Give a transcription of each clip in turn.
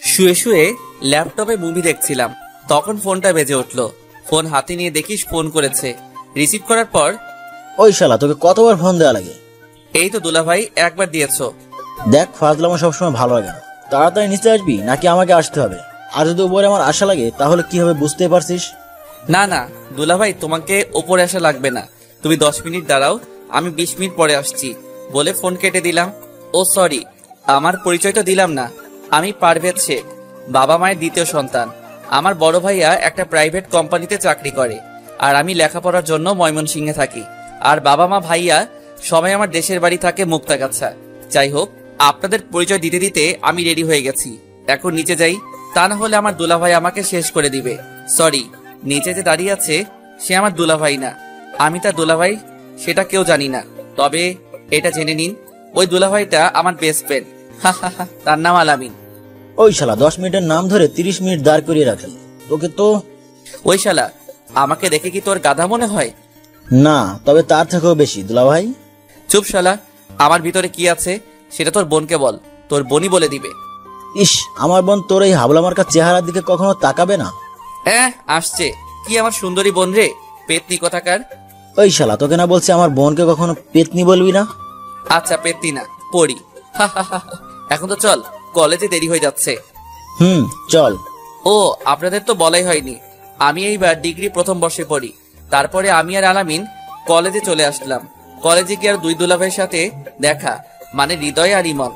শুয়ে শুয়ে ল্যাপটপে মুভি দেখছিলাম, তখন ফোনটা বেজে উঠলো। ফোন হাতে নিয়ে দেখিস ফোন করেছে। রিসিভ করার পর, ওই শালা তোকে কতবার ফোন দেওয়া লাগে? এই তো দুলাভাই, একবার দিয়েছো। দেখ, ফাজলামো সবসময় ভালো লাগে না। তাড়াতাড়ি নিচে আসবি নাকি আমাকে আসতে হবে? আর যদি উপরে আমার আশা লাগে তাহলে কি হবে বুঝতে পারছিস? না না দুলাভাই, তোমাকে ওপরে আসা লাগবে না। তুমি 10 মিনিট দাঁড়াও, আমি 20 মিনিট পরে আসছি বলে ফোন কেটে দিলাম। ও সরি, আমার পরিচয় তো দিলাম না। আমি পারভেজ শেখ, বাবা মায়ের দ্বিতীয় সন্তান। আমার বড় ভাইয়া একটা প্রাইভেট কোম্পানিতে চাকরি করে, আর আমি লেখাপড়ার জন্য ময়মনসিংহে থাকি। আর বাবা মা ভাইয়া সবাই আমার দেশের বাড়ি থাকে মুক্তাগাছা। যাই হোক, আপনাদের পরিচয় দিতে দিতে আমি রেডি হয়ে গেছি। এখন নিচে যাই, তা না হলে আমার দুলাভাই আমাকে শেষ করে দিবে। সরি, নিচে যে দাঁড়িয়ে আছে সে আমার দুলাভাই না, আমি তার দুলাভাই সেটা কেউ জানি না। তবে এটা জেনে নিন, ওই দুলাভাইটা আমার বেস্ট ফ্রেন্ড। তার নাম আলামিন। ওই শালা 10 মিনিটের নাম ধরে 30 মিনিট দাঁড় করিয়ে রাখলি তোকে তো। ওই শালা, আমাকে দেখে কি তোর গাধা মনে হয়? না, তবে তার থেকেও বেশি দুলাভাই। চুপ শালা, আমার ভিতরে কি আছে সেটা তোর বোনকে বল, তোর বোনই বলে দিবে। ইস, আমার বোন তোর এই হাবলা মার্কা চেহারার দিকে কখনো তাকাবে না। আসছে কি আমার সুন্দরী বোন রে, পেতনি কথাকার। ওই শালা, তোকে না বলছি আমার বোনকে কখনো পেতনি বলবি না? আচ্ছা পেতনি না, পড়ি। এখন তো চল, কলেজে দেরি হয়ে যাচ্ছে। চল। ও, আপনাদের তো বলাই হয়নি, আমি এইবার ডিগ্রি প্রথম বর্ষে পড়ি। তারপরে আমি আর আলামিন কলেজে চলে আসলাম। কলেজে গিয়ে আর দুই দুলাভাইয়ের সাথে দেখা, মানে হৃদয় আর ইমন।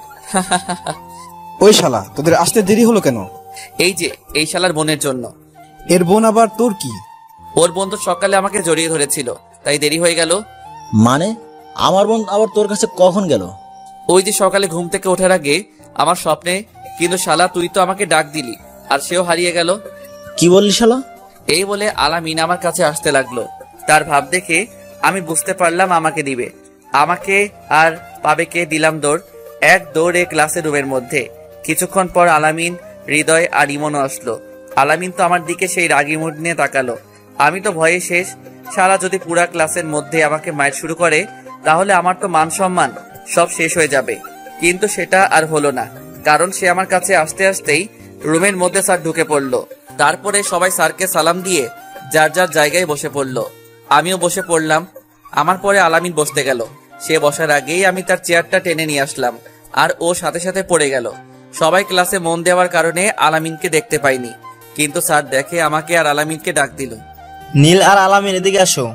ওই শালা, তোদের আসতে দেরি হলো কেন? এই যে এই শালার বোনের জন্য। এর বোন আবার তোর কি? ওর বোন তো সকালে আমাকে জড়িয়ে ধরেছিল, তাই দেরি হয়ে গেল। মানে আমার বোন আবার তোর কাছে কখন গেল? ওই যে সকালে ঘুম থেকে ওঠার আগে আমার স্বপ্নে। কিন্তু শালা, তুই তো আমাকে ডাক দিলি আর সেও হারিয়ে গেল। কি বললি শালা? এই বলে আলামিন আমার কাছে আসতে লাগলো। তার ভাব দেখে আমি বুঝতে পারলাম আমাকে দিবে। আমাকে আর পাবে কে? দিলাম দৌড়। এক দৌড়ে ক্লাসের রুমের মধ্যে। কিছুক্ষণ পর আলামিন, হৃদয় আর ইমনও আসলো। আলামিন তো আমার দিকে সেই রাগি মুড নিয়ে তাকালো। আমি তো ভয়ে শেষ। শালা যদি পুরা ক্লাসের মধ্যে আমাকে মাইর শুরু করে তাহলে আমার তো মান সম্মান সব শেষ হয়ে যাবে। কিন্তু সেটা আর হলো না, কারণ সে আমার কাছে আসতে আসতেই রুমের মধ্যে স্যার ঢুকে পড়লো। তারপরে সবাই স্যারকে সালাম দিয়ে যার যার জায়গায় বসে পড়লো। আমিও বসে পড়লাম। আমার পরে আলামিন বসতে গেল। সে বসার আগেই আমি তার চেয়ারটা টেনে নিয়ে আসলাম, আর ও সাথে সাথে পড়ে গেল। সবাই ক্লাসে মন দেওয়ার কারণে আলামিনকে দেখতে পাইনি, কিন্তু স্যার দেখে আমাকে আর আলামিনকে ডাক দিল। নীল আর আলামিন, এদিকে আসো।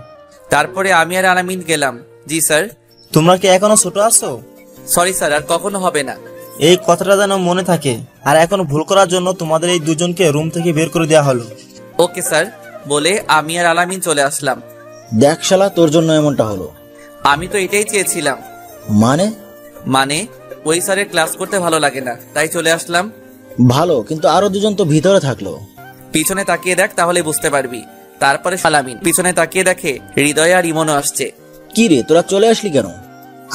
তারপরে আমি আর আলামিন গেলাম। জি স্যার। তোমরা কি এখনো ছোট আছো? সরি স্যার, আর কখনো হবে না। এই কথাটা যেন মনে থাকে। আর এখন ভুল করার জন্য তোমাদের এই দুজনকে রুম থেকে বের করে দেওয়া হলো। ওকে স্যার বলে আমি আর আলামিন চলে আসলাম। দেখ শালা, তোর জন্য এমনটা হলো। আমি তো এটাই চেয়েছিলাম। মানে ওই স্যারের ক্লাস করতে ভালো লাগে না, তাই চলে আসলাম। ভালো, কিন্তু আরো দুজন তো ভিতরে থাকলো। পিছনে তাকিয়ে দেখ, তাহলে বুঝতে পারবি। তারপরে আলামিন পিছনে তাকিয়ে দেখে হৃদয় আর ইমনও আসছে। কি রে, তোরা চলে আসলি কেন?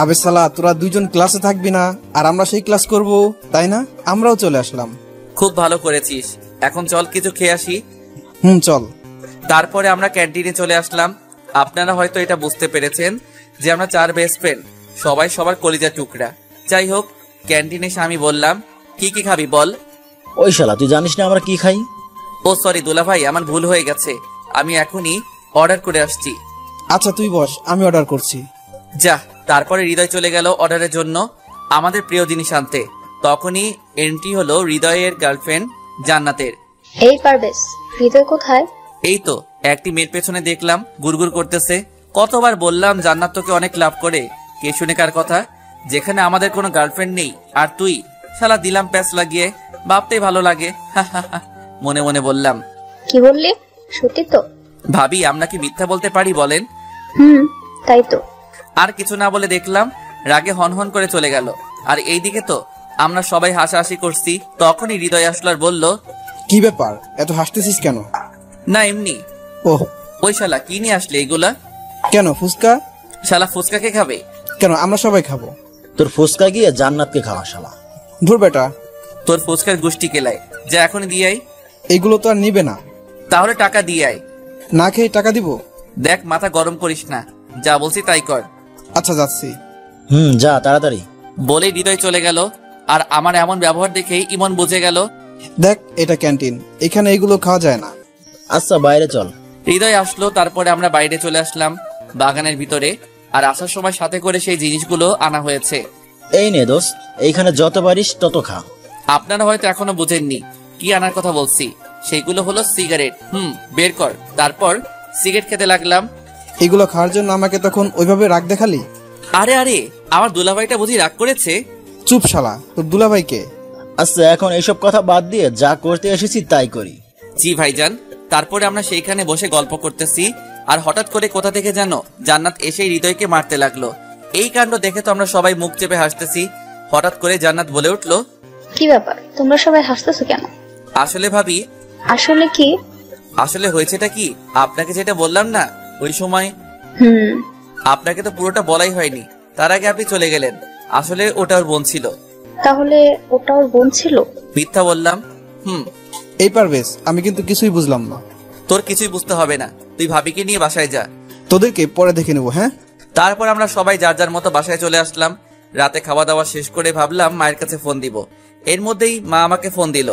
আবে শালা, তোরা দুজন ক্লাসে থাকবি না আর আমরা সেই ক্লাস করব, তাই না? আমরাও চলে আসলাম। খুব ভালো করেছিস। এখন চল কিছু খেয়ে আসি। চল। তারপরে আমরা ক্যান্টিনে চলে আসলাম। আপনারা হয়তো এটা বুঝতে পেরেছেন যে আমরা 4 বেস্ট ফ্রেন্ড, সবাই সবার কলিজার টুকরা। যাই হোক, ক্যান্টিনে এসে আমি বললাম, কি কি খাবি বল? ওই শালা, তুই জানিস না আমরা কি খাই? ও সরি দুলা ভাই, আমার ভুল হয়ে গেছে। আমি এখনই অর্ডার করে আসছি। আচ্ছা তুই বস, আমি অর্ডার করছি। যা। তারপরে হৃদয় চলে গেল অর্ডারের জন্য আমাদের প্রিয় জিনিস আনতে। তখনই এন্ট্রি হলো হৃদয়ের গার্লফ্রেন্ড জান্নাতের। এই পারবেশ, হৃদয় কোথায়? এই তো একটি মেয়ের পেছনে দেখলাম গুড়গুড় করতেছে। কতবার বললাম জান্নাত তোকে অনেক লাভ করে, কে শুনে কার কথা? যেখানে আমাদের কোনো গার্লফ্রেন্ড নেই আর তুই শালা দিলাম প্যাচ লাগিয়ে। ভাবতেই ভালো লাগে। মনে মনে বললাম। কি বললি? সত্যি তো? ভাবি, আমরা কি মিথ্যা বলতে পারি বলেন? তাই তো। আর কিছু না বলে দেখলাম রাগে হনহন করে চলে গেল। আর এইদিকে তো আমরা সবাই হাসাহাসি করছি। তখনই হৃদয় আসলো আর বলল, কি ব্যাপার, এত হাসতেছিস কেন? না এমনি। ওহ, ওই শালা কি নিয়ে আসলে এইগুলা? কেন ফুচকা? শালা ফুচকা কে খাবে? কেন, আমরা সবাই খাবো। তোর ফুচকা গিয়ে জান্নাতকে খাওয়া শালা। ধুর বেটা, তোর ফুচকার গোষ্ঠী কেলায়। যা এখনই দিয়ে আই। এইগুলো তো আর নিবে না। তাহলে টাকা দিয়ে আই। না খেয়ে টাকা দিব? দেখ, মাথা গরম করিস না, যা বলছি তাই কর। আচ্ছা যাচ্ছি। যা তাড়াতাড়ি। বলেই হৃদয় চলে গেল। আর আমার এমন ব্যবহার দেখেই ইমন বুঝে গেল। দেখ, এটা ক্যান্টিন, এখানে এগুলো খাওয়া যায় না। আচ্ছা বাইরে চল। হৃদয় আসলো, তারপরে আমরা বাইরে চলে আসলাম বাগানের ভিতরে। আর আসার সময় সাথে করে সেই জিনিসগুলো আনা হয়েছে। এই নে দোস্ত, এইখানে যত পারিস তত খা। আপনারা হয়তো এখনো বুঝেননি কি আনার কথা বলছি। সেইগুলো হলো সিগারেট। বের কর। তারপর সিগারেট খেতে লাগলাম। এগুলো খাওয়ার জন্য আমাকে তখন ওইভাবে রাগ দেখালি? আরে আরে, আমার দুলাভাইটা বুঝি রাগ করেছে? চুপ শালা, তোর দুলাভাইকে। আচ্ছা এখন এইসব কথা বাদ দিয়ে যা করতে এসেছি তাই করি। জি ভাইজান। তারপরে আমরা সেইখানে বসে গল্প করতেছি, আর হঠাৎ করে কোথা থেকে যেন জান্নাত এসে হৃদয়কে মারতে লাগলো। এই কাণ্ড দেখে তো আমরা সবাই মুখ চেপে হাসতেছি। হঠাৎ করে জান্নাত বলে উঠলো, কি ব্যাপার, তোমরা সবাই হাসতেছো কেন? আসলে ভাবি, আসলে কি? আসলে হয়েছেটা কি, আপনাকে যেটা বললাম না ওই সময়, হুম। আপনাকে তো পুরোটা বলাই হয়নি। তার আগে আপনি চলে গেলেন। আসলে ওটা ওর বোন ছিল। তাহলে ওটা ওর বোন ছিল? মিথ্যা বললাম। এই পারবেশ, আমি কিন্তু কিছুই বুঝলাম না। তোর কিছুই বুঝতে হবে না, তুই ভাবিকে নিয়ে বাসায় যা। তোদেরকে পরে দেখে নেবো, হ্যাঁ? তারপর আমরা সবাই যার যার মতো বাসায় চলে আসলাম। রাতে খাওয়া দাওয়া শেষ করে ভাবলাম মায়ের কাছে ফোন দিব। এর মধ্যেই মা আমাকে ফোন দিল।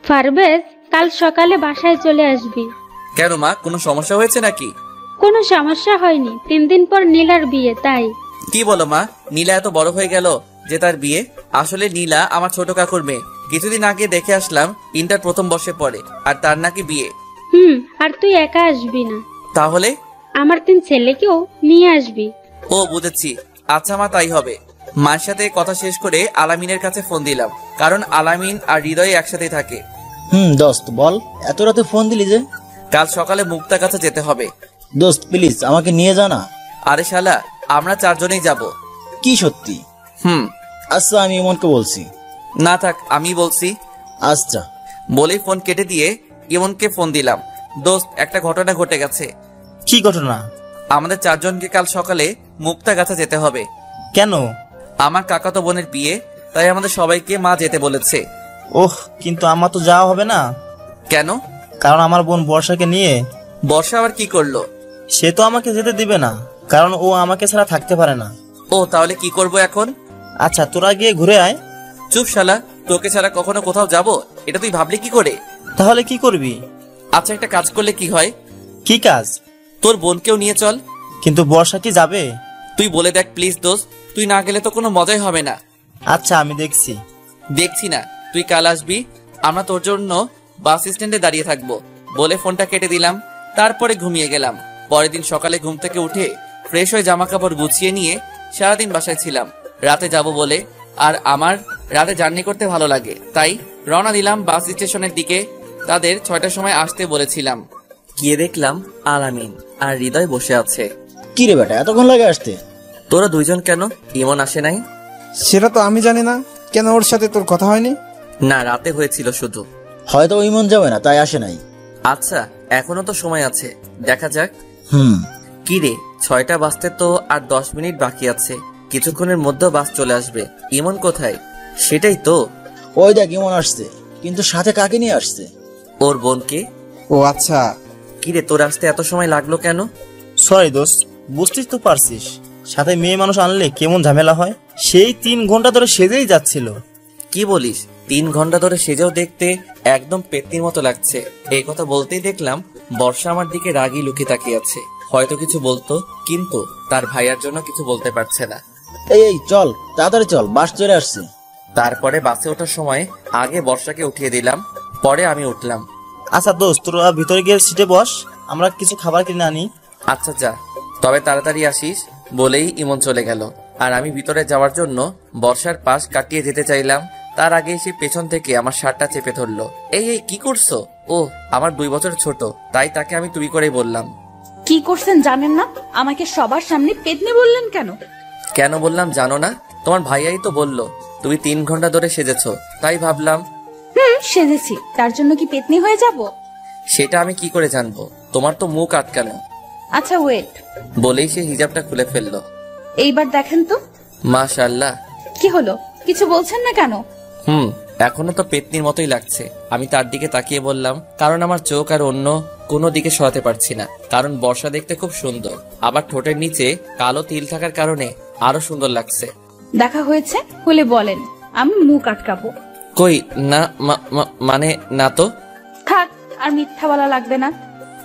পারভেজ, কাল সকালে বাসায় চলে আসবি। কেন মা, কোনো সমস্যা হয়েছে নাকি? কোনো সমস্যা হয়নি, 3 দিন পর নীলার বিয়ে, তাই। কি বলো মা, নীলা এত বড় হয়ে গেল যে তার বিয়ে? আসলে নীলা আমার ছোট কাকুর মেয়ে। কিছুদিন আগে দেখে আসলাম, ইন্টার প্রথম বর্ষে পড়ে, আর তার নাকি বিয়ে। আর তুই একা আসবি না, তাহলে আমার 3 ছেলেকেও নিয়ে আসবি। ও বুঝেছি। আচ্ছা মা, তাই হবে। মায়ের সাথে কথা শেষ করে আলামিনের কাছে ফোন দিলাম, কারণ আলামিন আর হৃদয় একসাথে থাকে। দোস্ত বল, এত রাতে ফোন দিলি যে? কাল সকালে মুক্তার কাছে যেতে হবে। দোস্ত প্লিজ আমাকে নিয়ে যা না। আরে শালা, আমরা 4 জনেই যাব। কি সত্যি? আচ্ছা আমি ইমনকে বলছি। না থাক, আমি বলছি। আচ্ছা। বলেই ফোন কেটে দিয়ে ইমনকে ফোন দিলাম। দোস্ত, একটা ঘটনা ঘটে গেছে। কি ঘটনা? আমাদের 4 জনকে কাল সকালে মুক্তা গাছা যেতে হবে। কেন? আমার কাকাতো বোনের বিয়ে, তাই আমাদের সবাইকে মা যেতে বলেছে। ওহ, কিন্তু আমার তো যাওয়া হবে না। কেন? কারণ আমার বোন বর্ষাকে নিয়ে। বর্ষা আবার কি করলো? সে তো আমাকে যেতে দিবে না, কারণ ও আমাকে ছাড়া থাকতে পারে না। ও, তাহলে কি করব এখন? আচ্ছা তোরা গিয়ে ঘুরে আয়। চুপ শালা, তোকে ছাড়া কখনো কোথাও যাব এটা তুই ভাবলি কি করে? তাহলে কি করবি? আচ্ছা, একটা কাজ করলে কি হয়? কি কাজ? তোর বোনকেও নিয়ে চল। কিন্তু বর্ষা কি যাবে? তুই বলে দেখ প্লিজ দোস্ত, তুই না গেলে তো কোনো মজাই হবে না। আচ্ছা আমি দেখছি। দেখছি না, তুই কাল আসবি। আমরা তোর জন্য বাস স্ট্যান্ডে দাঁড়িয়ে থাকবো। বলে ফোনটা কেটে দিলাম। তারপরে ঘুমিয়ে গেলাম। পরের দিন সকালে ঘুম থেকে উঠে ফ্রেশ হয়ে জামা কাপড় গুছিয়ে নিয়ে সারাদিন বাসায় ছিলাম রাতে যাব বলে। আর আমার রাতে জার্নি করতে ভালো লাগে, তাই রওনা দিলাম বাস স্টেশনের দিকে। তাদের 6টার সময় আসতে বলেছিলাম। গিয়ে দেখলাম আলামিন আর হৃদয় বসে আছে। কি রে বেটা, এতক্ষণ লাগে আসতে? তোরা 2 জন কেন? ইমন আসে নাই? সেটা তো আমি জানি না। কেন, ওর সাথে তোর কথা হয়নি? না, রাতে হয়েছিল শুধু। হয়তো ইমন যাবে না তাই আসে নাই। আচ্ছা, এখনো তো সময় আছে, দেখা যাক। কি রে, 6টা বাজতে তো আর 10 মিনিট বাকি আছে। কিছুক্ষণের মধ্যে বাস চলে আসবে। ইমন কোথায়? সেটাই তো। ওই দেখ ইমন আসছে, কিন্তু সাথে কাকে নিয়ে আসছে? ওর বোনকে। ও আচ্ছা। কি রে, তোর আসতে এত সময় লাগলো কেন? সরি দোস্ত, বুঝতেই তো পারছিস সাথে মেয়ে মানুষ আনলে কেমন ঝামেলা হয়। সেই 3 ঘন্টা ধরে সেজেই যাচ্ছিল। কি বলিস? 3 ঘন্টা ধরে সেজেও দেখতে একদম পেত্নির মতো লাগছে। এই কথা বলতেই দেখলাম বর্ষা আমার দিকে রাগি লুকিয়ে তাকিয়ে আছে। হয়তো কিছু বলতো, কিন্তু তার ভাইয়ার জন্য কিছু বলতে পারছে না। এই চল তাড়াতাড়ি চল, বাস চলে আসছে। তারপরে বাসে ওঠার সময় আগে বর্ষাকে উঠিয়ে দিলাম, পরে আমি উঠলাম। আচ্ছা দোস্ত, তোরা ভিতরে গিয়ে সিটে বস, আমরা কিছু খাবার কিনে আনি। আচ্ছা যা, তবে তাড়াতাড়ি আসিস। বলেই ইমন চলে গেল। আর আমি ভিতরে যাওয়ার জন্য বর্ষার পাশ কাটিয়ে যেতে চাইলাম। তার আগে সে পেছন থেকে আমার শার্টটা চেপে ধরলো। এই এই কি করছো? ও আমার 2 বছর ছোট, তাই তাকে আমি তুই করেই বললাম। কি করছেন জানেন না? আমাকে সবার সামনে পেতনি বললেন কেন? কেন বললাম জানো না? তোমার ভাইয়াই তো বললো তুমি 3 ঘন্টা ধরে সেজেছো, তাই ভাবলাম। সেজেছি, তার জন্য কি পেতনি হয়ে যাব? সেটা আমি কি করে জানবো? তোমার তো মুখ আটকানো। আচ্ছা ওয়েট। বলেই সে হিজাবটা খুলে ফেললো। এইবার দেখেন তো। মাশাআল্লাহ। কি হলো, কিছু বলছেন না কেন? এখনো তো পেতনির মতোই লাগছে। আমি তার দিকে তাকিয়ে বললাম, কারণ আমার চোখ আর অন্য কোনো দিকে সরাতে পারছি না। কারণ বর্ষা দেখতে খুব সুন্দর, আবার ঠোঁটের নিচে কালো তিল থাকার কারণে আরো সুন্দর লাগছে। দেখা হয়েছে হলে বলেন, আমি মুখ আটকাবো। কই না, মানে না তো। থাক, আর মিথ্যা বলা লাগবে না।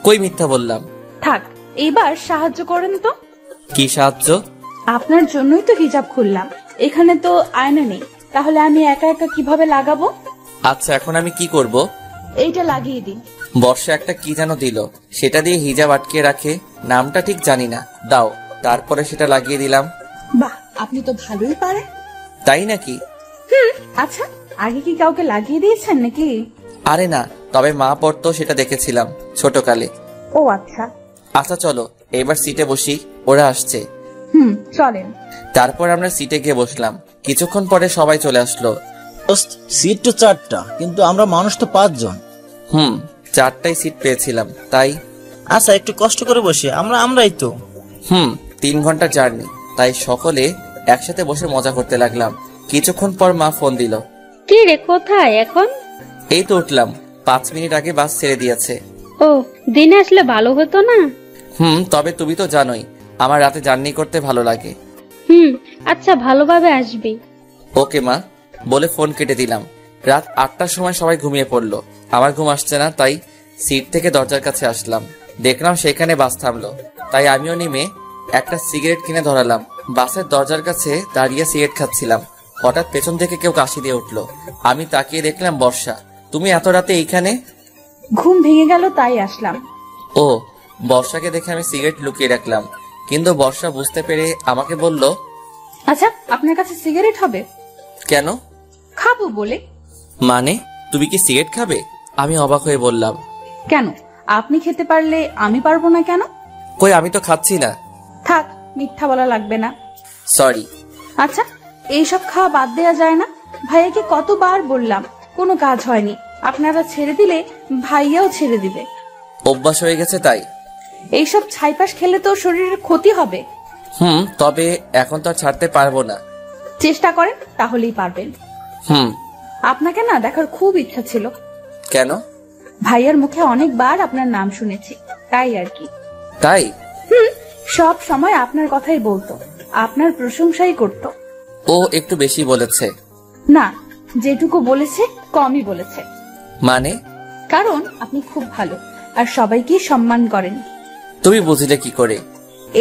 কই মিথ্যা বললাম? থাক, এইবার সাহায্য করেন তো। কি সাহায্য? আপনার জন্যই তো হিজাব খুললাম। এখানে তো আয়না নেই, তাহলে আমি একা একা কিভাবে লাগাবো? আচ্ছা, এখন আমি কি করব? এইটা লাগিয়ে দিন। বর্ষা একটা কি যেন দিল, সেটা দিয়ে হিজাব আটকে রাখে, নামটা ঠিক জানি না, দাও। তারপরে সেটা লাগিয়ে দিলাম। বাহ, আপনি তো ভালোই পারেন। তাই নাকি? আচ্ছা, আগে কি কাউকে লাগিয়ে দিয়েছেন নাকি? আরে না, তবে মা পড়তো সেটা দেখেছিলাম ছোটকালে। ও আচ্ছা। আচ্ছা চলো এবার সিটে বসি, ওরা আসছে। চলেন। তারপর আমরা সিটে গিয়ে বসলাম। কিছুক্ষণ পরে সবাই চলে আসলো। দোস্ত, সিট তো 4টা, কিন্তু আমরা মানুষ তো 5 জন। 4টাই সিট পেয়েছিলাম তাই। আচ্ছা, একটু কষ্ট করে বসি, আমরাই তো। 3 ঘন্টার জার্নি, তাই সকলে একসাথে বসে মজা করতে লাগলাম। কিছুক্ষণ পর মা ফোন দিল। কি রে, কোথায় এখন? এই তো উঠলাম, 5 মিনিট আগে বাস ছেড়ে দিয়েছে। ও, দিনে আসলে ভালো হতো না? তবে তুমি তো জানোই আমার রাতে জার্নি করতে ভালো লাগে। আচ্ছা, ভালোভাবে আসবি। ওকে মা, বলে ফোন কেটে দিলাম। রাত 8টার সময় সবাই ঘুমিয়ে পড়লো। আমার ঘুম আসছে না, তাই সিট থেকে দরজার কাছে আসলাম। দেখলাম সেখানে বাস থামলো, তাই আমিও নেমে একটা সিগারেট কিনে ধরালাম। বাসের দরজার কাছে দাঁড়িয়ে সিগারেট খাচ্ছিলাম। হঠাৎ পেছন থেকে কেউ কাশি দিয়ে উঠলো। আমি তাকিয়ে দেখলাম বর্ষা। তুমি এত রাতে এইখানে? ঘুম ভেঙে গেল তাই আসলাম। ও, বর্ষাকে দেখে আমি সিগারেট লুকিয়ে রাখলাম, কিন্তু বর্ষা বুঝতে পেরে আমাকে বলল, আচ্ছা, আপনার কাছে সিগারেট হবে? কেন? খাবো বলে। মানে তুমি কি সিগারেট খাবে? আমি অবাক হয়ে বললাম, কেন, আপনি খেতে পারলে আমি পারবো না কেন? কই আমি তো খাচ্ছি না। থাক, মিথ্যা বলা লাগবে না। সরি। আচ্ছা, এইসব খাওয়া বাদ দেয়া যায় না? ভাইয়াকে কতবার বললাম, কোনো কাজ হয়নি। আপনারা ছেড়ে দিলে ভাইয়াও ছেড়ে দিবে। অভ্যাস হয়ে গেছে তাই। এইসব ছাইপাশ খেলে তো শরীরের ক্ষতি হবে। তবে এখন তো আর ছাড়তে পারবো না। চেষ্টা করেন, তাহলেই পারবেন। আপনাকে না দেখার খুব ইচ্ছা ছিল। কেন? ভাইয়ার মুখে অনেকবার আপনার নাম শুনেছি, তাই আর কি। তাই? সব সময় আপনার কথাই বলতো, আপনার প্রশংসাই করত। ও একটু বেশি বলেছে। না, যেটুকু বলেছে কমই বলেছে। মানে? কারণ আপনি খুব ভালো আর সবাইকে সম্মান করেন। তুমি বুঝলে কি করে?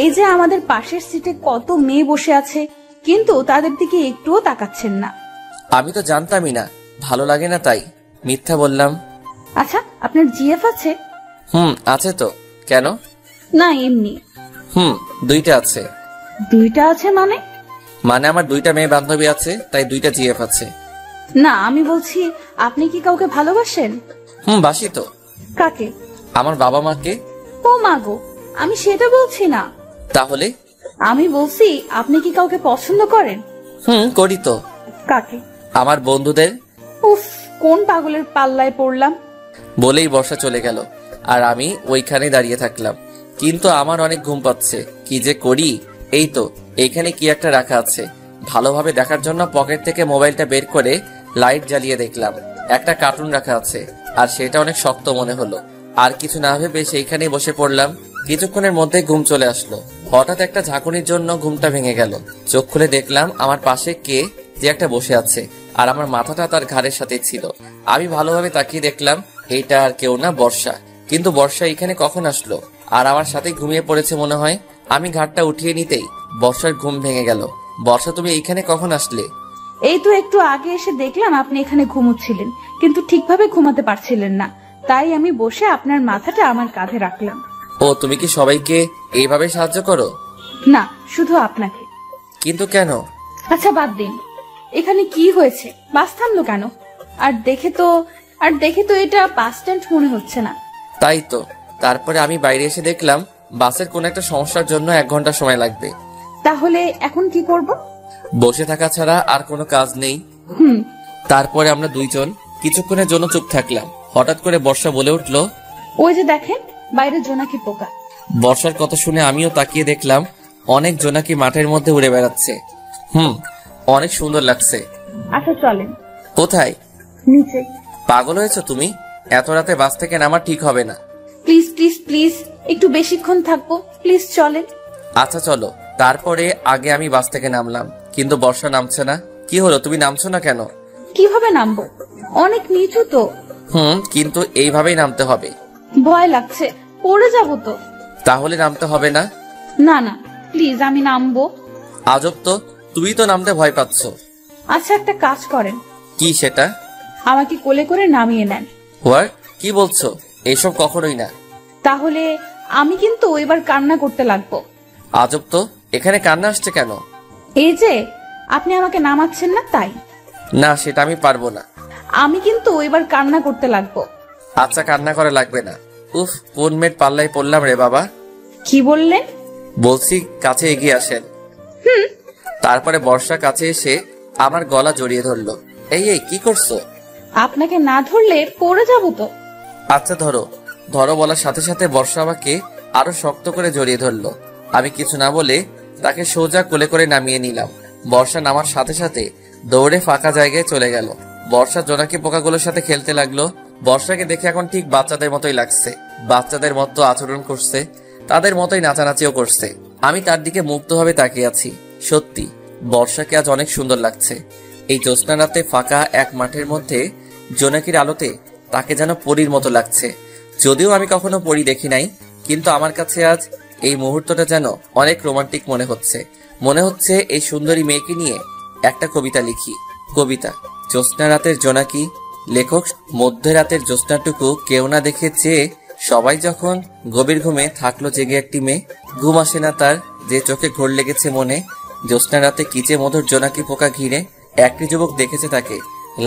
এই যে আমাদের পাশের সিটে কত মেয়ে বসে আছে, কিন্তু তাদের দিকে একটুও তাকাচ্ছেন না। আমি তো জানতামই না, ভালো লাগে না তাই মিথ্যা বললাম। আচ্ছা, আপনার জিএফ আছে? আছে তো। কেন? না, এমনি। 2টা আছে। 2টা আছে মানে? মানে আমার 2টা মেয়ে বান্ধবী আছে, তাই 2টা জিএফ আছে। না, আমি বলছি আপনি কি কাউকে ভালোবাসেন? বাসি তো। কাকে? আমার বাবা মাকে। ও মাগো, আমি সেটা বলছি না। তাহলে? আমি বলছি আপনি কি কাউকে পছন্দ করেন? করি তো। কাকে? আমার বন্ধুদের। উফ, কোন পাগলের পাল্লায় পড়লাম। বলেই বর্ষা চলে গেল, আর আমি ওইখানে দাঁড়িয়ে থাকলাম। কিন্তু আমার অনেক ঘুম পাচ্ছে, কি যে করি। এই তো এইখানে কি একটা রাখা আছে। ভালোভাবে দেখার জন্য পকেট থেকে মোবাইলটা বের করে লাইট জ্বালিয়ে দেখলাম একটা কার্টুন রাখা আছে, আর সেটা অনেক শক্ত মনে হলো। আর কিছু না ভেবে সেইখানেই বসে পড়লাম। কিছুক্ষণের মধ্যে ঘুম চলে আসলো। হঠাৎ একটা ঝাঁকুনির জন্য ঘুমটা ভেঙে গেল। চোখ খুলে দেখলাম আমার পাশে কে যে একটা বসে আছে, আর আমার মাথাটা তার ঘাড়ের সাথে ছিল। আমি ভালোভাবে তাকিয়ে দেখলাম এইটা আর কেউ না, বর্ষা। কিন্তু বর্ষা এখানে কখন আসলো? আর আমার সাথে ঘুমিয়ে পড়েছে মনে হয়। আমি ঘাটটা উঠিয়ে নিতেই বর্ষার ঘুম ভেঙে গেল। বর্ষা, তুমি এইখানে কখন আসলে? এই তো একটু আগে এসে দেখলাম আপনি এখানে ঘুমোচ্ছিলেন, কিন্তু ঠিকভাবে ঘুমাতে পারছিলেন না, তাই আমি বসে আপনার মাথাটা আমার কাঁধে রাখলাম। ও, তুমি কি সবাইকে এইভাবে সাহায্য করো? না, শুধু আপনাকে। কিন্তু কেন? আচ্ছা বাদ দিন, এখানে কি হয়েছে? বাস থামলো কেন? আর দেখে তো এটা বাস স্ট্যান্ড মনে হচ্ছে না। তাই তো। তারপরে আমি বাইরে এসে দেখলাম বাসের কোন একটা সমস্যার জন্য 1 ঘন্টা সময় লাগবে। তাহলে এখন কি করব? বসে থাকা ছাড়া আর কোনো কাজ নেই। তারপরে আমরা 2 জন কিছুক্ষণের জন্য চুপ থাকলাম। হঠাৎ করে বর্ষা বলে উঠলো, ওই যে দেখেন, বাইরে জোনাকি পোকা। বর্ষার কথা শুনে আমিও তাকিয়ে দেখলাম অনেক জোনাকি মাঠের মধ্যে উড়ে বেড়াচ্ছে। অনেক সুন্দর লাগছে। আচ্ছা চলেন। কোথায়? নিচে। পাগল হয়েছো তুমি? এত রাতে বাস থেকে নামা ঠিক হবে না। প্লিজ প্লিজ প্লিজ, একটু বেশিক্ষণ থাকবো, প্লিজ চলেন। আচ্ছা চলো, তারপরে আগে আমি বাস থেকে নামলাম, কিন্তু বর্ষা নামছে না। কি হলো, তুমি নামছো না কেন? কিভাবে নামবো? অনেক নিচু তো। কিন্তু এইভাবেই নামতে হবে। ভয় লাগছে, পড়ে যাবো তো। তাহলে নামতে হবে না? না না, প্লিজ আমি নামবো। আজব তো, তুমি তো নামতে ভয় পাচ্ছ। আচ্ছা, একটা কাজ করেন। কি সেটা? আমাকে কোলে করে নামিয়ে নেন। হোয়াট? কি বলছো? এসব কখনোই না। তাহলে আমি কিন্তু এবার কান্না করতে লাগবো। আজব তো, এখানে কান্না আসছে কেন? এই যে আপনি আমাকে নামাচ্ছেন না, তাই। না, সেটা আমি পারবো না। আমি কিন্তু এবার কান্না করতে লাগবো। আচ্ছা, কান্না করা লাগবে না। উফ, কোন মেয়ের পাল্লায় পড়লাম রে বাবা। কি বললেন? বলছি কাছে এগিয়ে আসেন। তারপরে বর্ষা কাছে এসে আমার গলা জড়িয়ে ধরলো। এই এই, কি করছো? আপনাকে না ধরলে পড়ে যাবো তো। আচ্ছা ধরো। ধরো বলার সাথে সাথে বর্ষা আমাকে আরো শক্ত করে জড়িয়ে ধরলো। আমি কিছু না বলে তাকে সোজা কোলে করে নামিয়ে নিলাম। বর্ষা নামার সাথে সাথে দৌড়ে ফাঁকা জায়গায় চলে গেল। বর্ষা জোনাকি পোকাগুলোর সাথে খেলতে লাগলো। বর্ষাকে দেখে এখন ঠিক বাচ্চাদের মতোই লাগছে। বাচ্চাদের মতো আচরণ করছে, তাদের মতোই নাচানাচিও করছে। আমি তার দিকে মুগ্ধভাবে তাকিয়ে আছি। সত্যি বর্ষাকে আজ অনেক সুন্দর লাগছে। এই জ্যোৎস্না রাতে ফাঁকা এক মাঠের মধ্যে জোনাকির আলোতে তাকে যেন পরীর মতো লাগছে। যদিও আমি কখনো পরী দেখি নাই, কিন্তু আমার কাছে আজ এই মুহূর্তটা যেন অনেক রোমান্টিক মনে হচ্ছে। মনে হচ্ছে এই সুন্দরী মেয়েকে নিয়ে একটা কবিতা লিখি। কবিতা, জ্যোৎস্না রাতের জোনাকি। লেখক, মধ্যরাতের জ্যোৎস্নাটুকু কেউ না দেখে চেয়ে সবাই যখন গভীর ঘুমে থাকলো জেগে একটি মেয়ে। ঘুম আসে না তার, যে চোখে ঘোর লেগেছে মনে। জ্যোৎস্না রাতে কি যে মধুর জোনাকি পোকা ঘিরে একটি যুবক দেখেছে তাকে,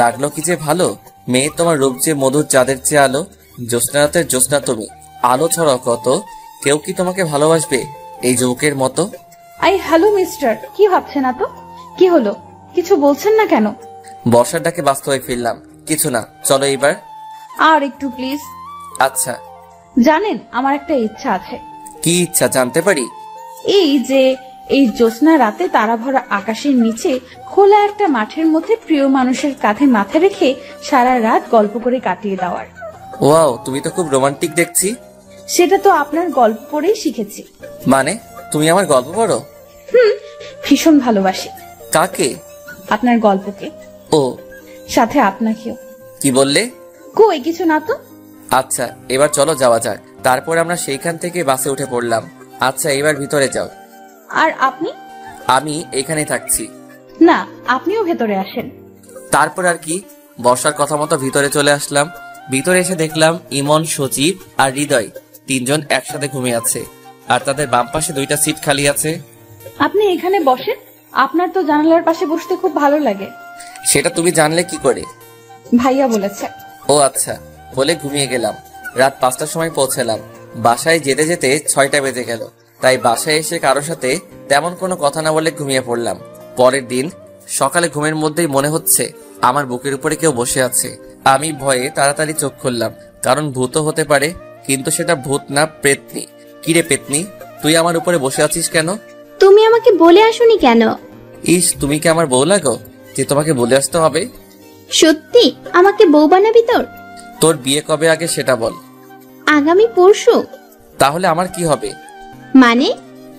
লাগলো কি যে ভালো। মেয়ে তোমার রূপ যে মধুর চাঁদের চেয়ে আলো। জ্যোৎস্না রাতের জ্যোৎস্না তুমি, আলো ছড়াও কত। কেউ কি তোমাকে ভালোবাসবে এই যুবকের মতো? হ্যালো মিস্টার, কি ভাবছেন না তো? কি হলো, কিছু বলছেন না কেন? বর্ষার ডাকে বাস্তবে ফিরলাম। কিছু না, চলো এইবার। আর একটু প্লিজ। আচ্ছা। জানেন, আমার একটা ইচ্ছা আছে। কি ইচ্ছা জানতে পারি? এই যে এই জ্যোৎস্না রাতে তারা ভরা আকাশের নিচে খোলা একটা মাঠের মধ্যে প্রিয় মানুষের কাঁধে মাথা রেখে সারা রাত গল্প করে কাটিয়ে দেওয়ার। ওয়াও, তুমি তো খুব রোমান্টিক দেখছি। সেটা তো আপনার গল্প পড়েই শিখেছি। মানে তুমি আমার গল্প পড়ো? ভীষণ ভালোবাসি। কাকে? আপনার গল্পকে। ও, সাথে আপনাকেও। কি বললে? কই কিছু না তো। আচ্ছা, এবার চলো যাওয়া যাক। তারপর আমরা সেইখান থেকে বাসে উঠে পড়লাম। আচ্ছা, এবার ভিতরে যাও। আর আপনি? আমি এখানে থাকছি। না, আপনিও ভেতরে আসেন। তারপর আর কি, বর্ষার কথা মতো ভিতরে চলে আসলাম। ভিতরে এসে দেখলাম ইমন, সজীব আর হৃদয় তিনজন একসাথে ঘুমিয়ে আছে, আর তাদের বাম পাশে 2টা সিট খালি আছে। আপনি এখানে বসেন, আপনার তো জানালার পাশে বসতে খুব ভালো লাগে। সেটা তুমি জানলে কি করে? ভাইয়া বলেছে। ও আচ্ছা, বলে ঘুমিয়ে গেলাম। রাত 5টার সময় পৌঁছালাম। বাসায় যেতে যেতে 6টা বেজে গেল। তাই বাসায় এসে কারোর সাথে তেমন কোনো কথা না বলে ঘুমিয়ে পড়লাম। পরের দিন সকালে ঘুমের মধ্যেই মনে হচ্ছে আমার বুকের উপরে কেউ বসে আছে। আমি ভয়ে তাড়াতাড়ি চোখ খুললাম, কারণ ভূতও হতে পারে, কিন্তু সেটা ভূত না, পেতনি। কিরে পেতনি, তুই আমার উপরে বসে আছিস কেন? তুমি আমাকে বলে আসোনি কেন? ইস, তুমি কি আমার বউ লাগো যে তোমাকে বলে আসতে হবে? সত্যি আমাকে বউ বানাবি তোর? তোর বিয়ে কবে আগে সেটা বল। আগামী পরশু। তাহলে আমার কি হবে? মানে?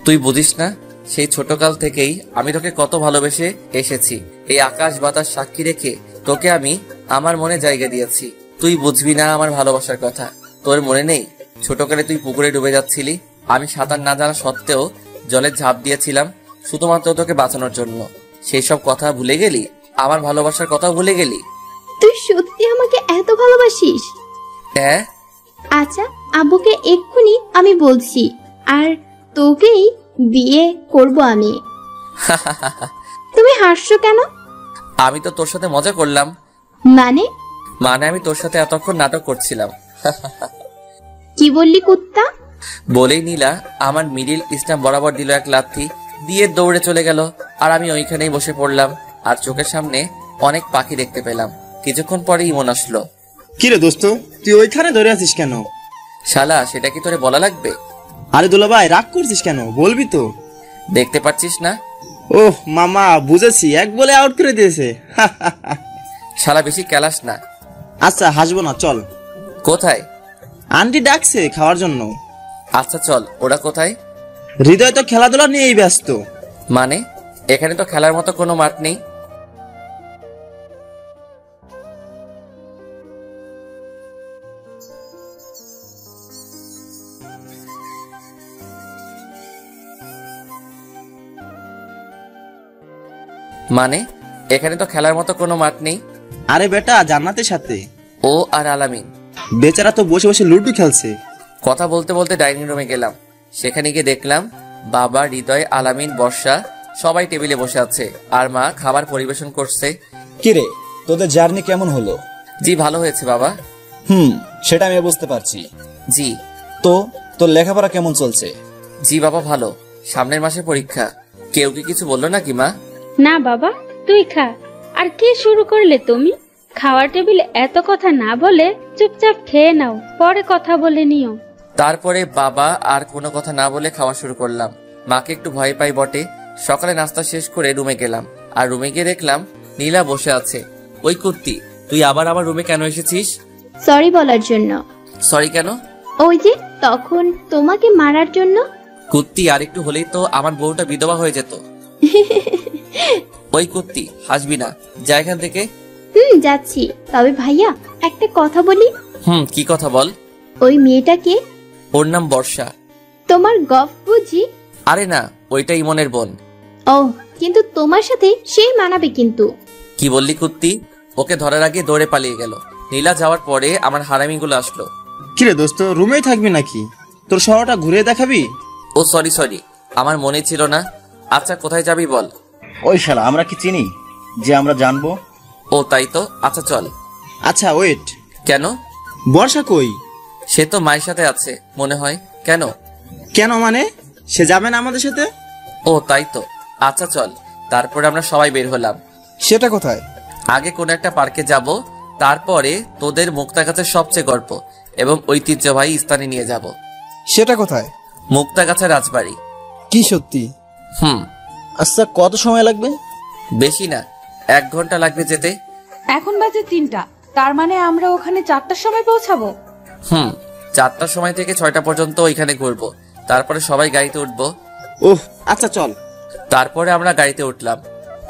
তুই বুঝিস না, সেই ছোটকাল থেকেই আমি তোকে কত ভালোবেসে এসেছি। এই আকাশ বাতাস সাক্ষী রেখে তোকে আমি আমার মনে জায়গা দিয়েছি। তুই বুঝবি না আমার ভালোবাসার কথা। তোর মনে নেই ছোটকালে তুই পুকুরে ডুবে যাচ্ছিলি, আমি সাঁতার না জানা সত্ত্বেও জলে ঝাঁপ দিয়েছিলাম শুধুমাত্র তোকে বাঁচানোর জন্য। সেই সব কথা ভুলে গেলি? আমার ভালোবাসার কথা ভুলে গেলি? তুই সত্যি আমাকে এত ভালোবাসিস? হ্যাঁ। আচ্ছা, আব্বুকে এক্ষুনি আমি বলছি, আর তোকেই বিয়ে করব আমি। তুমি হাসছো কেন? আমি তো তোর সাথে মজা করলাম। মানে? মানে আমি তোর সাথে এতক্ষণ নাটক করছিলাম। কি বললি কুত্তা? বলেই নীলা আমার মিডিল স্টাম্প বরাবর দিল এক লাথি, দিয়ে দৌড়ে চলে গেল। আর আমি ওইখানেই বসে পড়লাম, আর চোখের সামনে অনেক পাখি দেখতে পেলাম। কিছুক্ষণ পরে ইমন আসলো। কিরে দোস্ত, তুই ওইখানে ধরে আছিস কেন? শালা, সেটা কি তোরে বলা লাগবে? আরে দুলা ভাই, রাগ করছিস কেন? বলবি তো। দেখতে পাচ্ছিস না? ওহ মামা, বুঝেছি, এক বলে আউট করে দিয়েছে। শালা বেশি ক্যালাস না। আচ্ছা, হাসবো না, চল। কোথায়? আন্টি ডাকছে খাওয়ার জন্য। আচ্ছা চল। ওরা কোথায়? হৃদয় তো খেলাধুলা নিয়েই ব্যস্ত। মানে এখানে তো খেলার মতো কোনো মাঠ নেই। মানে এখানে তো খেলার মতো কোনো মাঠ নেই। আরে বেটা, জান্নাতের সাথে। ও আর আলামিন। বেচারা তো বসে বসে লুডো খেলছে। কথা বলতে বলতে ডাইনিং রুমে গেলাম। সেখানে গিয়ে দেখলাম বাবা, হৃদয়, আলামিন, বর্ষা সবাই টেবিলে বসে আছে আর মা খাবার পরিবেশন করছে। কিরে, তোদের জার্নি কেমন হলো? জি ভালো হয়েছে বাবা। সেটা আমি বুঝতে পারছি। জি। তো তোর লেখাপড়া কেমন চলছে? জি বাবা ভালো, সামনের মাসে পরীক্ষা। কেউ কি কিছু বললো নাকি মা? না বাবা, তুই খা। আর কি শুরু করলে তুমি? খাওয়ার টেবিলে এত কথা না বলে চুপচাপ খেয়ে নাও, পরে কথা বলে নিও। তারপরে বাবা আর কোনো কথা না বলে খাওয়া শুরু করলাম। মাকে একটু ভয় পাই বটে। সকালে নাস্তা শেষ করে রুমে গেলাম, আর রুমে গিয়ে দেখলাম নীলা বসে আছে। ওই কুত্তি, তুই আবার আমার রুমে কেন এসেছিস? সরি বলার জন্য। সরি কেন? ওই যে তখন তোমাকে মারার জন্য। কুত্তি, আর একটু হলেই তো আমার বউটা বিধবা হয়ে যেত। ওই কুত্তি, হাসবি না, যা এখান থেকে। যাচ্ছি। তবে ভাইয়া একটা কথা বলি। কি কথা বল? ওই মেয়েটাকে? ওর নাম বর্ষা। তোমার গফ বুঝি? আরে না, ওইটা ইমনের বোন। ও, কিন্তু তোমার সাথে সেই মানাবে কিন্তু। কি বললি কুত্তি? ওকে ধরার আগে দৌড়ে পালিয়ে গেল। নীলা যাওয়ার পরে আমার হারামিগুলো আসলো। কিরে দোস্ত, রুমেই থাকবি নাকি? তোর শহরটা ঘুরে দেখাবি? ও সরি, আমার মনে ছিল না। আচ্ছা কোথায় যাবি বল? ওই শালা, আমরা কি চিনি যে আমরা জানবো? ও তাই তো, আচ্ছা চল। আচ্ছা ওয়েট, কেন? বর্ষা কই? সে তো মায়ের সাথে আছে মনে হয়। কেন? কেন মানে? সে যাবে না আমাদের সাথে? ও তাই তো, আচ্ছা চল। তারপরে আমরা সবাই বের হলাম। সেটা কোথায়? আগে কোনো একটা পার্কে যাব, তারপরে তোদের মুক্তাগাছার সবচেয়ে গল্প এবং ঐতিহ্যবাহী স্থানে নিয়ে যাব। সেটা কোথায়? মুক্তাগাছা রাজবাড়ি। কি সত্যি? আচ্ছা, কত সময় লাগবে? বেশি না, 1 ঘন্টা লাগবে যেতে। এখন বাজে 3টা, তার মানে আমরা ওখানে 4টার সময় পৌঁছাবো। 4টার সময় থেকে 6টা পর্যন্ত ওইখানে ঘুরবো, তারপরে সবাই গাড়িতে উঠবো। ওহ আচ্ছা চল। তারপরে আমরা গাড়িতে উঠলাম,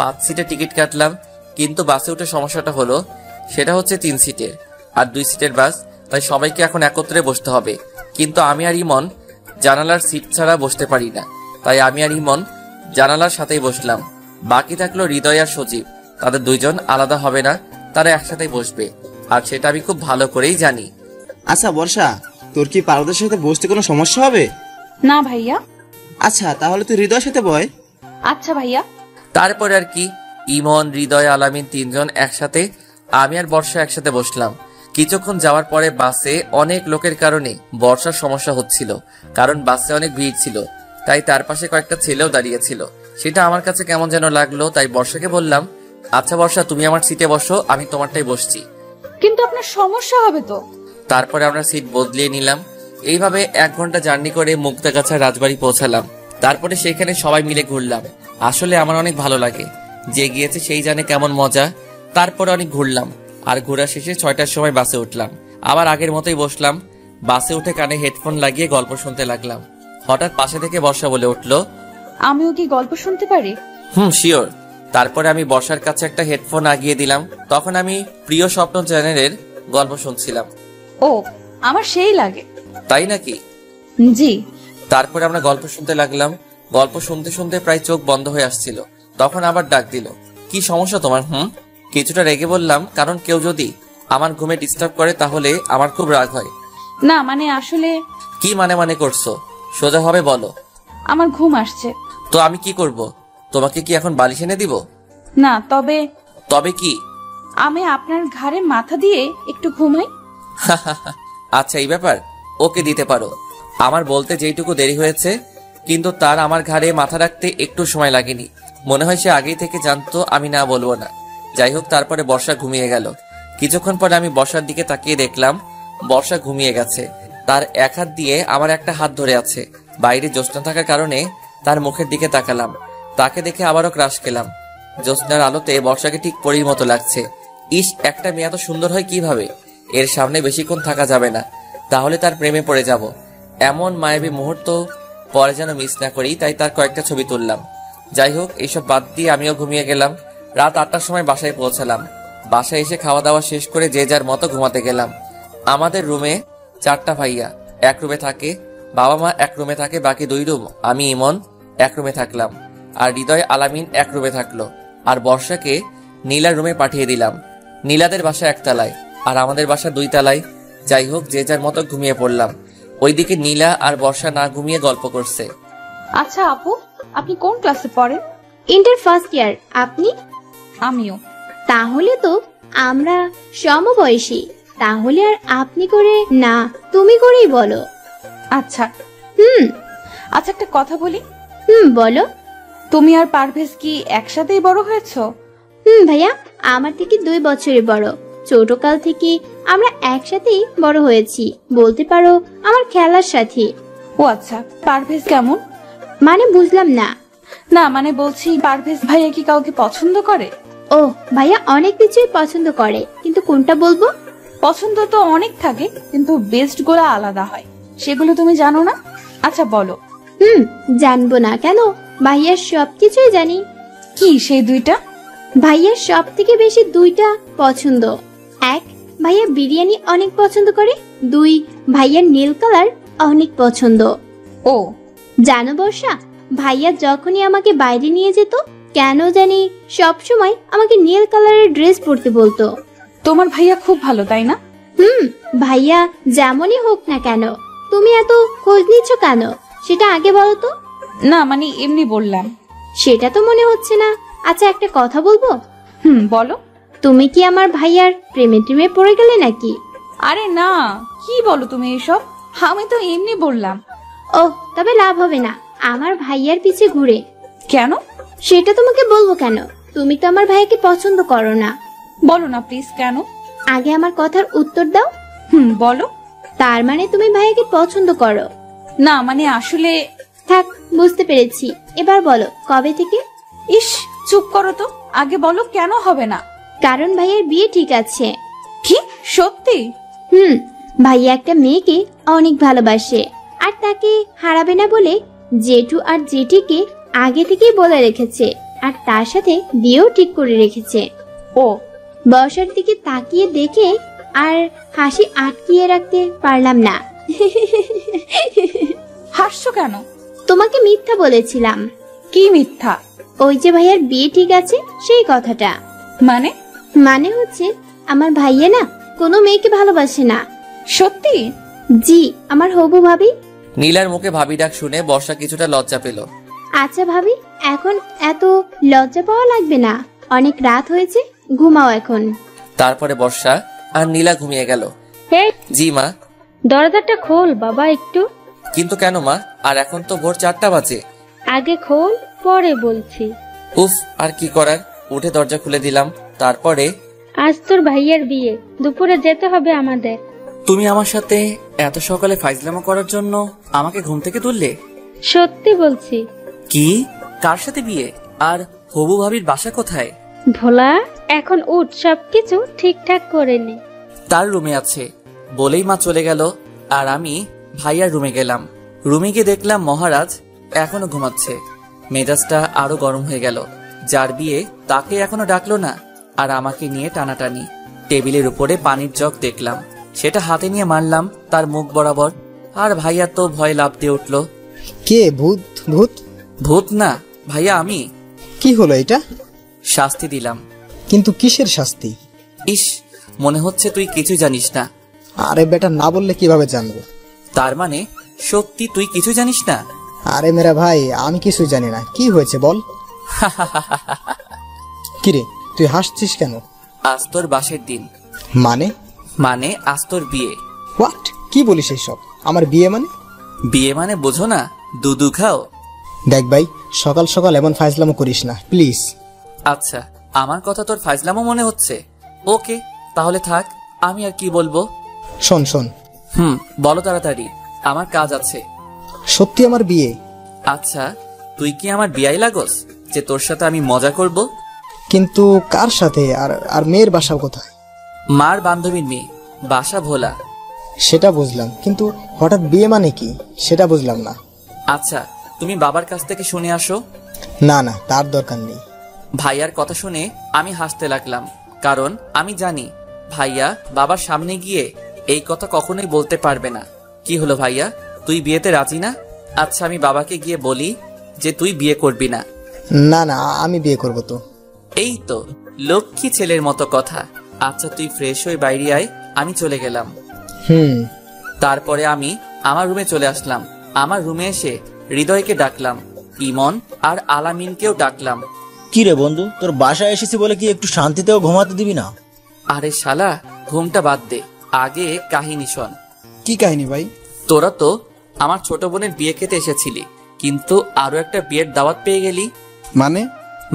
5 সিটের টিকিট কাটলাম। কিন্তু বাসে উঠে সমস্যাটা হলো, সেটা হচ্ছে 3 সিটের আর 2 সিটের বাস, তাই সবাইকে এখন একত্রে বসতে হবে। কিন্তু আমি আর ইমন জানালার সিট ছাড়া বসতে পারি না, তাই আমি আর ইমন জানালার সাথেই বসলাম। বাকি থাকলো হৃদয় আর সজীব। তাদের 2 জন আলাদা হবে না, তারা একসাথেই বসবে, আর সেটা আমি খুব ভালো করেই জানি। আচ্ছা বর্ষা, তোর কি পারদের সাথে বসতে কোনো সমস্যা হবে? না ভাইয়া। আচ্ছা তাহলে তুই হৃদয়ের সাথে বয়। আচ্ছা ভাইয়া। তারপরে আর কি, ইমন, হৃদয়, আলামিন 3 জন একসাথে, আমি আর বর্ষা একসাথে বসলাম। কিছুক্ষণ যাওয়ার পরে বাসে অনেক লোকের কারণে বর্ষার সমস্যা হচ্ছিল, কারণ বাসে অনেক ভিড় ছিল, তাই তার পাশে কয়েকটা ছেলেও দাঁড়িয়েছিল। সেটা আমার কাছে কেমন যেন লাগলো, তাই বর্ষাকে বললাম, আচ্ছা বর্ষা, তুমি আমার সিটে বসো, আমি তোমারটাই বসছি। কিন্তু আপনার সমস্যা হবে তো। তারপরে আমরা সিট বদলিয়ে নিলাম। এইভাবে 1 ঘন্টা জার্নি করে মুক্তাগাছা রাজবাড়ি পৌঁছালাম। তারপরে সেখানে সবাই মিলে ঘুরলাম। আসলে আমার অনেক ভালো লাগে, যে গিয়েছে সেই জানে কেমন মজা। তারপরে অনেক ঘুরলাম, আর ঘোরা শেষে 6টার সময় বাসে উঠলাম। আবার আগের মতোই বসলাম। বাসে উঠে কানে হেডফোন লাগিয়ে গল্প শুনতে লাগলাম। হঠাৎ পাশে থেকে বর্ষা বলে উঠলো, আমিও কি গল্প শুনতে পারি? শিওর। তারপরে আমি বর্ষার কাছে একটা হেডফোন আগিয়ে দিলাম। তখন আমি প্রিয় স্বপ্ন চ্যানেলের গল্প শুনছিলাম। ও, আমার সেই লাগে। তাই নাকি? জি। তারপরে আমরা গল্প শুনতে লাগলাম। গল্প শুনতে শুনতে প্রায় চোখ বন্ধ হয়ে আসছিল। তখন আবার ডাক দিল, কি সমস্যা তোমার? কিছুটা রেগে বললাম, কারণ কেউ যদি আমার ঘুমে ডিস্টার্ব করে তাহলে আমার খুব রাগ হয়। না মানে আসলে। কি মানে করছো? সোজা হবে বলো। আমার ঘুম আসছে। তো আমি কি করব? তোমাকে কি এখন বালিশ এনে দিব? না, তবে। তবে কি? আমি আপনার ঘাড়ে মাথা দিয়ে একটু ঘুমাই। আচ্ছা এই ব্যাপার, ওকে দিতে পারো। আমার বলতে যেইটুকু দেরি হয়েছে, কিন্তু তার আমার ঘাড়ে মাথা রাখতে একটু সময় লাগেনি। মনে হয় সে আগেই থেকে জানতো আমি না বলবো না। যাই হোক, তারপরে বর্ষা ঘুমিয়ে গেল। কিছুক্ষণ পরে আমি বর্ষার দিকে তাকিয়ে দেখলাম বর্ষা ঘুমিয়ে গেছে। তার এক হাত দিয়ে আমার একটা হাত ধরে আছে। বাইরে জ্যোৎস্না থাকার কারণে তার মুখের দিকে তাকালাম। তাকে দেখে আবারও ক্রাশ খেলাম। জ্যোৎস্নার আলোতে বর্ষাকে ঠিক পরীর মতো লাগছে। ইস, একটা মেয়ে এত সুন্দর হয় কিভাবে? এর সামনে বেশিক্ষণ থাকা যাবে না, তাহলে তার প্রেমে পড়ে যাব। এমন মায়াবী মুহূর্ত পরে যেন মিস না করি, তাই তার কয়েকটা ছবি তুললাম। যাই হোক, এইসব বাদ দিয়ে আমিও ঘুমিয়ে গেলাম। রাত 8টার সময় বাসায় পৌঁছালাম। বাসায় এসে খাওয়া দাওয়া শেষ করে যে যার মতো ঘুমাতে গেলাম। আমাদের রুমে 4টা ভাইয়া এক রুমে থাকে, বাবা মা এক রুমে থাকে, বাকি 2 রুম আমি ইমন এক রুমে থাকলাম, আর হৃদয় আলামিন এক রুমে থাকলো। আর বর্ষাকে নীলার রুমে পাঠিয়ে দিলাম। নীলাদের বাসা 1 তলায় আর আমাদের বাসা 2 তলায়। যাই হোক, যে যার মতো ঘুমিয়ে পড়লাম। ওইদিকে নীলা আর বর্ষা না ঘুমিয়ে গল্প করছে। আচ্ছা আপু, আপনি কোন ক্লাসে পড়েন? Inter first year. আপনি? আমিও। তাহলে তো আমরা সমবয়সী। তাহলে আর আপনি করে না, তুমি করেই বলো। আচ্ছা হুম আচ্ছা, একটা কথা বলি। বলো। তুমি আর পারভেজ কি একসাথেই বড় হয়েছো? ভাইয়া আমার থেকে 2 বছরের বড়। ছোটকাল থেকে আমরা একসাথেই বড় হয়েছি, বলতে পারো আমার খেলার সাথী। ও আচ্ছা, পারভেজ কেমন? মানে বুঝলাম না। না মানে বলছি, পারভেজ ভাইয়া কি কাউকে পছন্দ করে? ও ভাইয়া অনেক কিছুই পছন্দ করে, কিন্তু কোনটা বলবো? পছন্দ তো অনেক থাকে, কিন্তু বেস্ট গুলো আলাদা হয়, সেগুলো তুমি জানো না? আচ্ছা বলো। জানবো না কেন, ভাইয়ার সবকিছুই জানি। কি সেই 2টা? ভাইয়ার সব থেকে বেশি 2টা পছন্দ। 1, ভাইয়া বিরিয়ানি অনেক পছন্দ করে। 2, ভাইয়ার নীল কালার অনেক পছন্দ। ও জানো বর্ষা, ভাইয়া যখনই আমাকে বাইরে নিয়ে যেত, কেন জানি সব সময় আমাকে নীল কালারের ড্রেস পরতে বলতো। তোমার ভাইয়া খুব ভালো, তাই না? ভাইয়া যেমনই হোক না কেন, তুমি এত খোঁজ নিচ্ছ কেন সেটা আগে বলো তো। না মানে এমনি বললাম। সেটা তো মনে হচ্ছে না। আচ্ছা একটা কথা বলবো? বলো। তুমি কি আমার ভাইয়ার প্রেমে টেমে পড়ে গেলে নাকি? আরে না, কি বলো তুমি এসব? আমি তো এমনি বললাম। ও তবে লাভ হবে না আমার ভাইয়ার পিছে ঘুরে। কেন? সেটা তোমাকে বলবো কেন? তুমি তো আমার ভাইয়াকে পছন্দ করো না। বলো না প্লিজ, কেন? আগে আমার কথার উত্তর দাও। বলো। তার মানে তুমি ভাইয়াকে পছন্দ করো না? মানে আসলে থাক, বুঝতে পেরেছি। এবার বলো কবে থেকে? ইস চুপ করো তো, আগে বলো কেন হবে না? কারণ ভাইয়ার বিয়ে ঠিক আছে। কি সত্যি? ভাইয়া একটা মেয়েকে অনেক ভালোবাসে, আর তাকে হারাবে না বলে জেঠু আর জেঠিকে আগে থেকেই বলে রেখেছে, আর তার সাথে বিয়েও ঠিক করে রেখেছে। ও বর্ষার দিকে তাকিয়ে দেখে আর হাসি আটকিয়ে রাখতে পারলাম না। হাসছো কেন? তোমাকে মিথ্যা বলেছিলাম। কি মিথ্যা? ওই যে ভাইয়ার বিয়ে ঠিক আছে সেই কথাটা। মানে? মানে হচ্ছে আমার ভাইয়া না কোনো মেয়েকে ভালোবাসে না। সত্যি? জি, আমার হবু ভাবি। নীলার মুখে ভাবি ডাক শুনে বর্ষা কিছুটা লজ্জা পেল। আচ্ছা ভাবি, এখন এত লজ্জা পাওয়া লাগবে না, অনেক রাত হয়েছে, ঘুমাও এখন। তারপরে বর্ষা আর নীলা ঘুমিয়ে গেল। হে, জি মা। দরজাটা খোল বাবা একটু। কিন্তু কেন মা? আর এখন তো ভোর 4টা বাজে। আগে খোল, পরে বলছি। উফ, আর কি করার, উঠে দরজা খুলে দিলাম। তারপরে আজ তোর ভাইয়ের বিয়ে, দুপুরে যেতে হবে আমাদের। তুমি আমার সাথে এত সকালে ফাইজলামো করার জন্য আমাকে ঘুম থেকে তুললে? সত্যি বলছি। কি? কার সাথে বিয়ে? আর হবু ভাবির বাসা কোথায়? ভোলা, এখন উঠ, সবকিছু ঠিকঠাক করে নে। তার রুমে আছে বলেই মা চলে গেল, আর আমি ভাইয়ার রুমে গেলাম। রুমে গিয়ে দেখলাম মহারাজ এখনো ঘুমাচ্ছে। মেজাজটা আরো গরম হয়ে গেল। যার বিয়ে তাকে এখনো ডাকলো না, আর আমাকে নিয়ে টানাটানি। টেবিলের উপরে পানির জগ দেখলাম, সেটা হাতে নিয়ে মারলাম তার মুখ বরাবর। আর ভাইয়া তো ভয় লাফ দিয়ে উঠলো। কে? ভূত? ভূত? ভূত না ভাইয়া, আমি। কি হলো এটা? শাস্তি দিলাম। কিন্তু কিসের শাস্তি? ইস, মনে হচ্ছে তুই কিছু জানিস না। আরে বেটা, না বললে কিভাবে জানবো? তার মানে সত্যি তুই কিছু জানিস না? আরে মেরা ভাই, আমি কিছু জানি না। কি হয়েছে বল। কিরে, তুই হাসছিস কেন? আজ তোর বাসের দিন। মানে? মানে আজ তোর বিয়ে। হোয়াট? কি বলিস এইসব? আমার বিয়ে মানে? বিয়ে মানে বোঝো না, দুধু খাও। দেখ ভাই, সকাল সকাল এমন ফাইজলামো করিস না প্লিজ। আচ্ছা, আমার কথা তোর ফাইজলামো মনে হচ্ছে? ওকে, তাহলে থাক, আমি আর কি বলবো। শোন শোন। বলো তাড়াতাড়ি, আমার কাজ আছে। সত্যি আমার বিয়ে? আচ্ছা, তুই কি আমার বিয়াই লাগোস যে তোর সাথে আমি মজা করব? কিন্তু কার সাথে? আর মেয়ের বাসা কোথায়? মার বান্ধবীর মেয়ে, বাসা ভোলা। সেটা বুঝলাম, কিন্তু হঠাৎ বিয়ে মানে কি সেটা বুঝলাম না। আচ্ছা, তুমি বাবার কাছ থেকে শুনে আসো। না না, তার দরকার নেই। ভাইয়ার কথা শুনে আমি হাসতে লাগলাম, কারণ আমি জানি ভাইয়া বাবার সামনে গিয়ে এই কথা কখনোই বলতে পারবে না। কি হলো ভাইয়া, তুই বিয়েতে রাজি না? আচ্ছা, আমি বাবাকে গিয়ে বলি যে তুই বিয়ে করবি না। না না, আমি বিয়ে করব তো। এই তো লক্ষ্মী ছেলের মতো কথা। আচ্ছা, তুই ফ্রেশ হয়ে বাইরে আয়, আমি চলে গেলাম। তারপরে আমি আমার রুমে চলে আসলাম। আমার রুমে এসে হৃদয়কে ডাকলাম, ইমন আর আলামিনকেও ডাকলাম। কি রে বন্ধু, তোর বাসায় এসেছি বলে কি একটু শান্তিতেও ঘুমাতে দিবি না? আরে শালা, ঘুমটা বাদ দে, আগে কাহিনী শোন। কি কাহিনী ভাই? তোরা তো আমার ছোট বোনের বিয়ে খেতে এসেছিলি, কিন্তু আরো একটা বিয়ের দাওয়াত পেয়ে গেলি।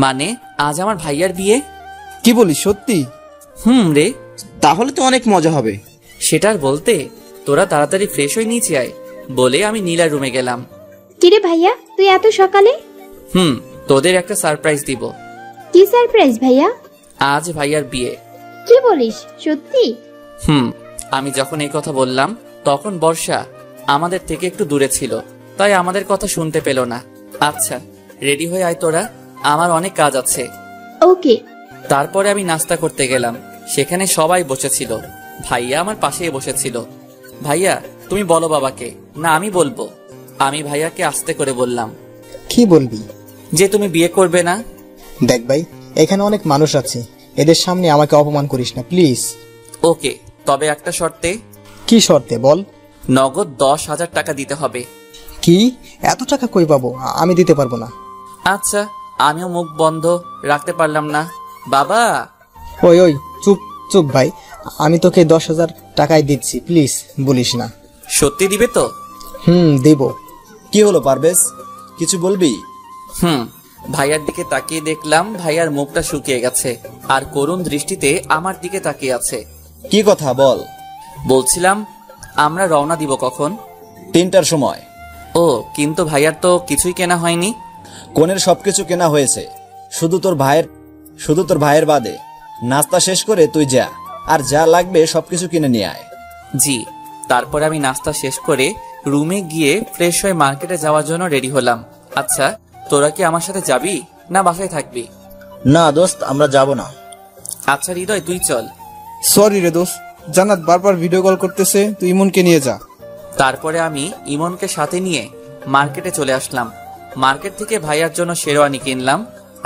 মানে আজ আমার ভাইয়ার বিয়ে। কি বলিস, সত্যি? রে, তাহলে তো অনেক মজা হবে। সেটার বলতে তোরা তাড়াতাড়ি ফ্রেশ হয়ে নিচে আয় বলে আমি নীলার রুমে গেলাম। কিরে ভাইয়া, তুই এত সকালে? তোদের একটা সারপ্রাইজ দিব। কি সারপ্রাইজ ভাইয়া? আজ ভাইয়ার বিয়ে। কি বলিস, সত্যি? আমি যখন এই কথা বললাম তখন বর্ষা আমাদের থেকে একটু দূরে ছিল, তাই আমাদের কথা শুনতে পেল না। আচ্ছা, রেডি হয়ে আয় তোরা, আমার অনেক কাজ আছে। ওকে। তারপরে আমি নাস্তা করতে গেলাম। সেখানে সবাই বসেছিল, ভাইয়া আমার পাশেই বসেছিল। ভাইয়া, তুমি বলো বাবাকে। না, আমি বলবো। আমি ভাইয়াকে আস্তে করে বললাম, কি বলবি? যে তুমি বিয়ে করবে না। দেখ ভাই, এখানে অনেক মানুষ আছে, এদের সামনে আমাকে অপমান করিস না প্লিজ। ওকে, তবে একটা শর্তে। কি শর্তে বল? নগদ 10,000 টাকা দিতে হবে। কি? এত টাকা কই পাবো? আমি দিতে পারবো না। আচ্ছা, আমিও মুখ বন্ধ রাখতে পারলাম না। বাবা। ওই ওই, চুপ চুপ ভাই, আমি তোকে 10,000 টাকাই দিচ্ছি, প্লিজ বলিস না। সত্যি দিবে তো? দিব। কি হলো পারভেজ, কিছু বলবি? ভাইয়ার দিকে তাকিয়ে দেখলাম ভাইয়ার মুখটা শুকিয়ে গেছে আর করুণ দৃষ্টিতে আমার দিকে তাকিয়ে আছে। কি কথা বল। বলছিলাম, আমরা রওনা দিব কখন? 3টার সময়। ও, কিন্তু ভাইয়ার তো কিছুই কেনা হয়নি। কোনের সবকিছু কেনা হয়েছে, শুধু তোর ভাইয়ের বাদে। নাস্তা শেষ করে তুই যা, আর যা লাগবে সবকিছু কিনে নিয়ে আয়। জি। তারপরে আমি নাস্তা শেষ করে রুমে গিয়ে ফ্রেশ হয়ে মার্কেটে যাওয়ার জন্য রেডি হলাম। আচ্ছা, তোরা কি আমার সাথে যাবি না বাসায় থাকবি? না দোস্ত, আমরা যাব না। আচ্ছা হৃদয়, তুই চল। সরি রে দোস্ত, জান্নাত বারবার ভিডিও কল করতেছে, তুই ইমনকে নিয়ে যা। তারপরে আমি ইমনকে সাথে নিয়ে মার্কেটে চলে আসলাম। মার্কেট থেকে ভাইয়ার জন্য শেরওয়ানি কিনলাম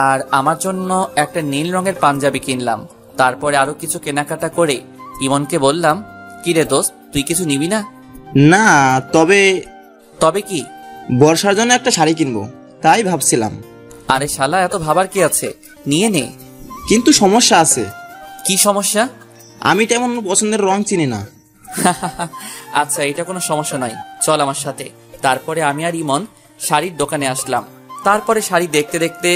আর আমার জন্য একটা নীল রঙের পাঞ্জাবি কিনলাম। তারপরে আরো কিছু কেনাকাটা করে ইমনকে বললাম, কি রে দোস্ত, তুই কিছু নিবি না? না, তবে কি? বর্ষার জন্য একটা শাড়ি কিনবো, তাই ভাবছিলাম। আরে শালা, এত ভাবার কি আছে, নিয়ে নে। কিন্তু সমস্যা আছে। কি সমস্যা? আমি তেমন পছন্দের রং চিনি না। আচ্ছা, এটা কোনো সমস্যা নয়, চল আমার সাথে। তারপরে আমি আর ইমন শাড়ির দোকানে আসলাম। তারপরে শাড়ি দেখতে দেখতে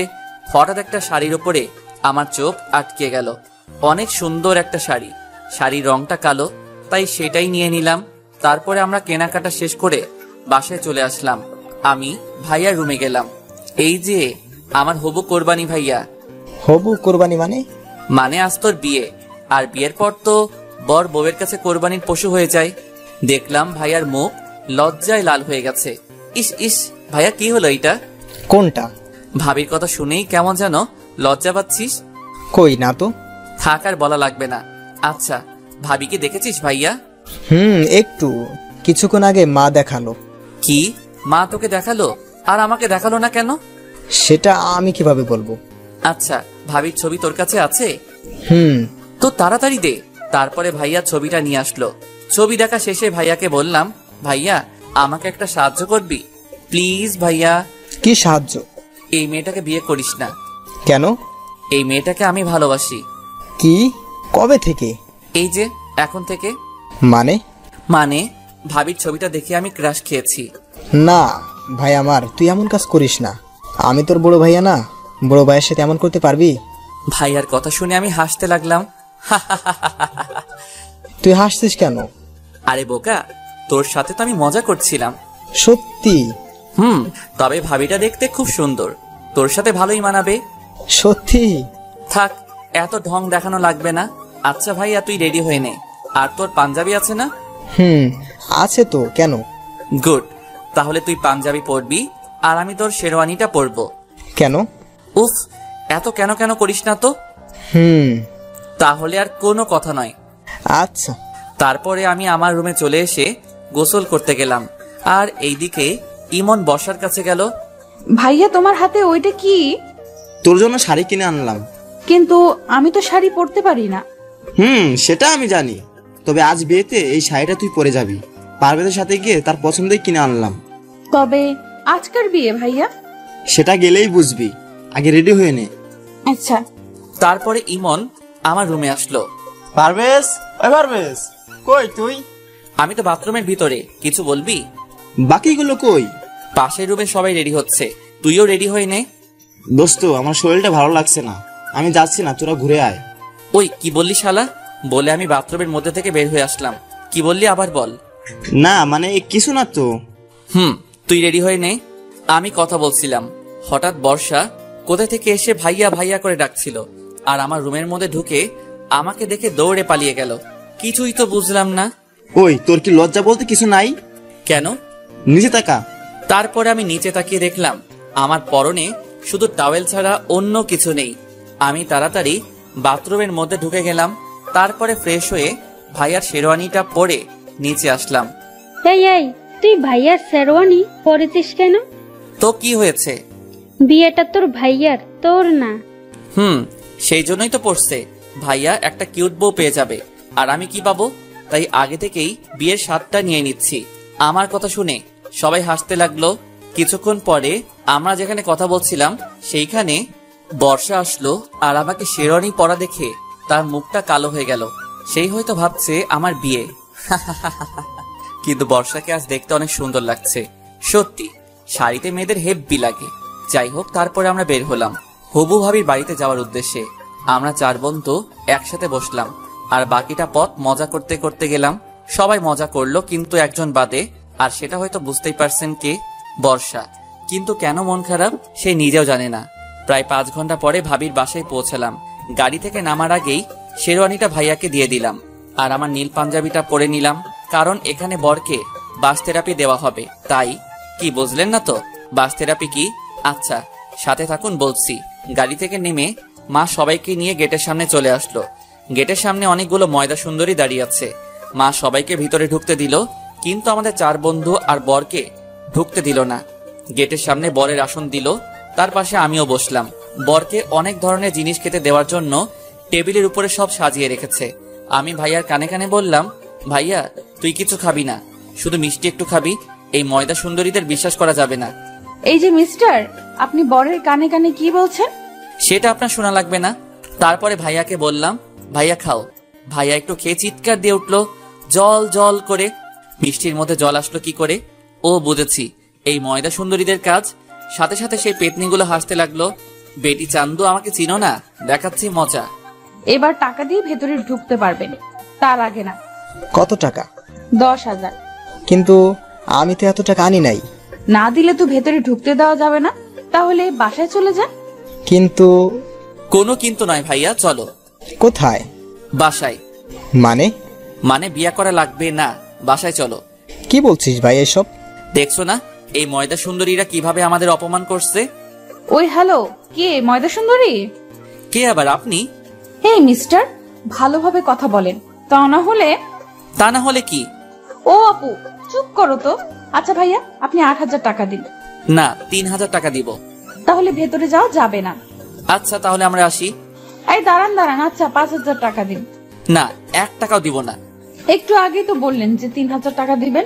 হঠাৎ একটা শাড়ির উপরে আমার চোখ আটকে গেল। অনেক সুন্দর একটা শাড়ি, শাড়ির রংটা কালো, তাই সেটাই নিয়ে নিলাম। তারপরে আমরা কেনাকাটা শেষ করে বাসায় চলে আসলাম। আমি ভাইয়ার রুমে গেলাম। এই যে আমার হবু কোরবানি ভাইয়া। হবু কোরবানি মানে আজ তোর বিয়ে, আর বিয়ের পর তো বর বউয়ের কাছে কোরবানির পশু হয়ে যায়। দেখলাম ভাইয়ার মুখ লজ্জায় লাল হয়ে গেছে। ইস ইস, ভাইয়া কি হলো এটা? কোনটা? ভাবির কথা শুনেই কেমন যেন লজ্জা পাচ্ছিস। কই না তো। থাক, আর বলা লাগবে না। আচ্ছা, ভাবিকে দেখেছিস ভাইয়া? একটু, কিছুক্ষণ আগে মা দেখালো। কি, মা তোকে দেখালো আর আমাকে দেখালো না কেন? সেটা আমি কিভাবে বলবো। আচ্ছা, ভাবির ছবি তোর কাছে আছে? তো তাড়াতাড়ি দে। তারপরে ভাইয়া ছবিটা নিয়ে আসলো। ছবি দেখা শেষে ভাইয়াকে বললাম, ভাইয়া আমাকে একটা সাহায্য করবি প্লিজ? ভাইয়া। কি সাহায্য? এই মেয়েটাকে বিয়ে করিস না। কেন? এই মেয়েটাকে আমি ভালোবাসি। কি? কবে থেকে? এই যে এখন থেকে। মানে ভাবির ছবিটা দেখে আমি ক্রাশ খেয়েছি। না ভাই আমার, তুই এমন কাজ করিস না। আমি তোর বড় ভাইয়া না, বড় ভাইয়ের সাথে এমন করতে পারবি? ভাইয়ার কথা শুনে আমি হাসতে লাগলাম। তুই হাসছিস কেন? আরে বোকা, তোর সাথে তো আমি মজা করছিলাম। সত্যি? তবে ভাবিটা দেখতে খুব সুন্দর, তোর সাথে ভালোই মানাবে। সত্যি? থাক, এত ঢং দেখানো লাগবে না। আচ্ছা ভাইয়া, তুই রেডি হয়ে নে। আর তোর পাঞ্জাবি আছে না? আছে তো, কেন? গুড। তাহলে তুই পাঞ্জাবি পরবি আর আমি তোর শেরওয়ানিটা পরবো। কেন? উফ, এত কেন কেন করিস না তো। তাহলে আর কোনো কথা নয়। আচ্ছা। তারপরে আমি আমার রুমে চলে এসে গোসল করতে গেলাম, আর এইদিকে ইমন বর্ষার কাছে গেল। ভাইয়া তোমার হাতে ওইটা কি? তোর জন্য শাড়ি কিনে আনলাম। কিন্তু আমি তো শাড়ি পরতে পারি না। সেটা আমি জানি, তবে আজ বিয়েতে এই শাড়িটা তুই পরে যাবি। পারভেজের সাথে গিয়ে তার পছন্দই কিনে আনলাম। তবে আজকের বিয়ে ভাইয়া? সেটা গেলেই বুঝবি, আগে রেডি হয়ে নে। আচ্ছা। তারপরে ইমন আমার রুমে আসলো। পারভেজ, ওই পারভেজ, কই তুই? আমি তো বাথরুমের ভিতরে, কিছু বলবি? বাকিগুলো কই? পাশের রুমে সবাই রেডি হচ্ছে, তুইও রেডি হয়ে নে। দোস্ত, আমার শরীরটা ভালো লাগছে না, আমি যাচ্ছি না, তোরা ঘুরে আয়। ওই কি বললি শালা? বলে আমি বাথরুমের মধ্যে থেকে বের হয়ে আসলাম। কি বললি আবার বল। না মানে কিছু না তো। তুই রেডি হয়ে নে, আমি কথা বলছিলাম। হঠাৎ বর্ষা কোথা থেকে এসে ভাইয়া ভাইয়া করে ডাকছিল, আর আমার রুমের মধ্যে ঢুকে আমাকে দেখে দৌড়ে পালিয়ে গেল। কিছুই তো বুঝলাম না। ওই তোর কি লজ্জা বলতে কিছু নাই? কেন? নিচে তাকা। তারপরে আমি নিচে তাকিয়ে দেখলাম আমার পরনে শুধু টাওয়েল ছাড়া অন্য কিছু নেই। আমি তাড়াতাড়ি বাথরুমের মধ্যে ঢুকে গেলাম, তারপরে ফ্রেশ হয়ে ভাইয়ার শেরওয়ানিটা পরে নিচে আসলাম। এই তুই ভাইয়ার শেরওয়ানি পরেছিস কেন? তো কি হয়েছে? বিয়েটা তোর ভাইয়ার, তোর না। সেই জন্যই তো পড়ছে, ভাইয়া একটা কিউট বউ পেয়ে যাবে, আর আমি কি পাবো? তাই আগে থেকেই বিয়ের স্বাদটা নিয়ে নিচ্ছি। আমার কথা শুনে সবাই হাসতে লাগলো। কিছুক্ষণ পরে আমরা যেখানে কথা বলছিলাম সেইখানে বর্ষা আসলো, আর আমাকে শেরওয়ানি পরা দেখে তার মুখটা কালো হয়ে গেল। সেই হয়তো ভাবছে আমার বিয়ে। কিন্তু বর্ষাকে আজ দেখতে অনেক সুন্দর লাগছে। সত্যি শাড়িতে মেয়েদের হেব্বি লাগে। যাই হোক, তারপরে আমরা বের হলাম হবু ভাবির বাড়িতে যাওয়ার উদ্দেশ্যে। আমরা 4 বন্ধু একসাথে বসলাম, আর বাকিটা পথ মজা করতে করতে গেলাম। সবাই মজা করলো, কিন্তু একজন বাদে, আর সেটা হয়তো বুঝতেই পারছেন কে, বর্ষা। কিন্তু কেন মন খারাপ সে নিজেও জানে না। প্রায় 5 ঘন্টা পরে ভাবির বাসায় পৌঁছালাম। গাড়ি থেকে নামার আগেই শেরওয়ানিটা ভাইয়াকে দিয়ে দিলাম, আর আমার নীল পাঞ্জাবিটা পরে নিলাম, কারণ এখানে বরকে বাস থেরাপি দেওয়া হবে। তাই। কি বুঝলেন না তো বাস থেরাপি কি? আচ্ছা সাথে থাকুন, বলছি। গাড়ি থেকে নেমে মা সবাইকে নিয়ে গেটের সামনে চলে আসলো। গেটের সামনে অনেকগুলো ময়দা সুন্দরী দাঁড়িয়ে আছে। মা সবাইকে ভিতরে ঢুকতে দিল, কিন্তু আমাদের 4 বন্ধু আর বরকে ঢুকতে দিল না। গেটের সামনে বরের আসন দিল, তার পাশে আমিও বসলাম। বরকে অনেক ধরনের জিনিস খেতে দেওয়ার জন্য টেবিলের উপরে সব সাজিয়ে রেখেছে। আমি ভাইয়ার কানে কানে বললাম, ভাইয়া তুই কিছু খাবি না, শুধু মিষ্টি একটু খাবি। এই ময়দা সুন্দরীদের বিশ্বাস করা যাবে না। এই যে মিস্টার, আপনি বরের কানে কানে কি বলছেন? সেটা আপনার শোনা লাগবে না। তারপরে ভাইয়াকে বললাম, ভাইয়া খাও। ভাইয়া একটু খেয়ে চিৎকার দিয়ে উঠলো, জল জল করে। মিষ্টির মধ্যে জল আসলো কি করে? ও বুঝেছি, এই ময়দা সুন্দরীদের কাজ। সাথে সাথে সেই পেতনিগুলো হাসতে লাগলো। বেটি চান্দু, আমাকে চিনো না? দেখাচ্ছি মজা। এবার টাকা দিয়ে ভেতরে ঢুকতে পারবেন, তার আগে না। কত টাকা? 10,000। কিন্তু আমি তো এত টাকা আনি নাই। না দিলে তো ভেতরে ঢুকতে দেওয়া যাবে না, তাহলে বাসায় চলে যান। কিন্তু কোনো কিন্তু নয় ভাইয়া, চলো। কোথায়? বাসায়। মানে বিয়া করা লাগবে না, বাসায় চলো। কি বলছিস ভাই এসব? দেখছো না এই ময়দা সুন্দরীরা কিভাবে আমাদের অপমান করছে? ওই হ্যালো, কে ময়দা সুন্দরী? কে আবার? আপনি? এই মিস্টার, ভালোভাবে কথা বলেন, তা না হলে কি? ও আপু চুপ করো তো। আচ্ছা ভাইয়া, আপনি 8,000 টাকা দিন। না, 3,000 টাকা দিব। তাহলে ভেতরে যাওয়া যাবে না। আচ্ছা তাহলে আমরা আসি। এই দাঁড়ান। আচ্ছা 5,000 টাকা দিন। না, 1 টাকাও দিব না। একটু আগে তো বললেন যে 3,000 টাকা দিবেন।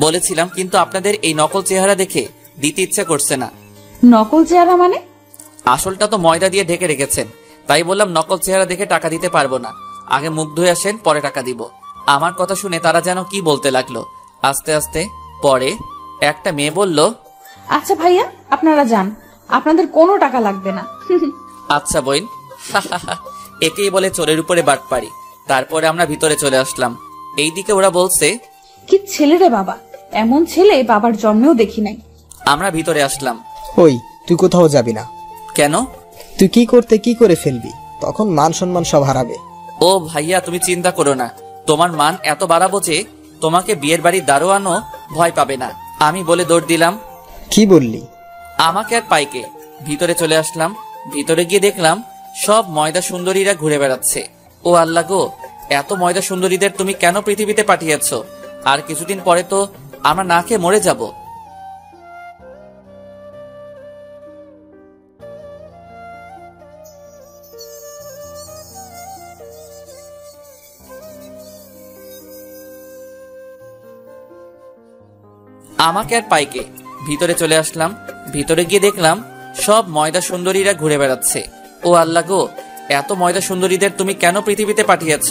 বলেছিলাম, কিন্তু আপনাদের এই নকল চেহারা দেখে দিতে ইচ্ছা করছে না। নকল চেহারা মানে? আসলটা তো ময়দা দিয়ে ঢেকে রেখেছেন, তাই বললাম নকল চেহারা দেখে টাকা দিতে পারবো না। আগে মুখ ধুয়ে আসেন, পরে টাকা দিব। আমার কথা শুনে তারা যেন কি বলতে লাগলো আস্তে আস্তে। পরে একটা মেয়ে বলল, আচ্ছা ভাইয়া আপনারা যান, আপনাদের কোনো টাকা লাগবে না। আচ্ছা বইন। একেই বলে চোরের উপরে বাটপাড়ি। তারপরে আমরা ভিতরে চলে আসলাম। এইদিকে ওরা বলছে, কি ছেলে রে বাবা, এমন ছেলে বাবার জন্মেও দেখি নাই। আমরা ভিতরে আসলাম। ওই তুই কোথাও যাবি না। কেন? তুই কি করে ফেলবি, তখন মান সম্মান সব হারাবে। ও ভাইয়া তুমি চিন্তা করো না, তোমার মান এত বাড়াবো যে তোমাকে বিয়ের বাড়ির দারোয়ানও ভয় পাবে না। আমি বলে দৌড় দিলাম। কি বললি? আমাকে আর পাইকে। ভিতরে চলে আসলাম। ভিতরে গিয়ে দেখলাম সব ময়দা সুন্দরীরা ঘুরে বেড়াচ্ছে। ও আল্লাহ গো, এত ময়দা সুন্দরীদের তুমি কেন পৃথিবীতে পাঠিয়েছ? আর কিছুদিন পরে তো আমরা না খেয়ে মরে যাব। আমাকে আর পাইকে। ভিতরে চলে আসলাম। ভিতরে গিয়ে দেখলাম সব ময়দা সুন্দরীরা ঘুরে বেড়াচ্ছে। ও আল্লাহ গো, এত ময়দা সুন্দরীদের তুমি কেন পৃথিবীতে পাঠিয়েছ?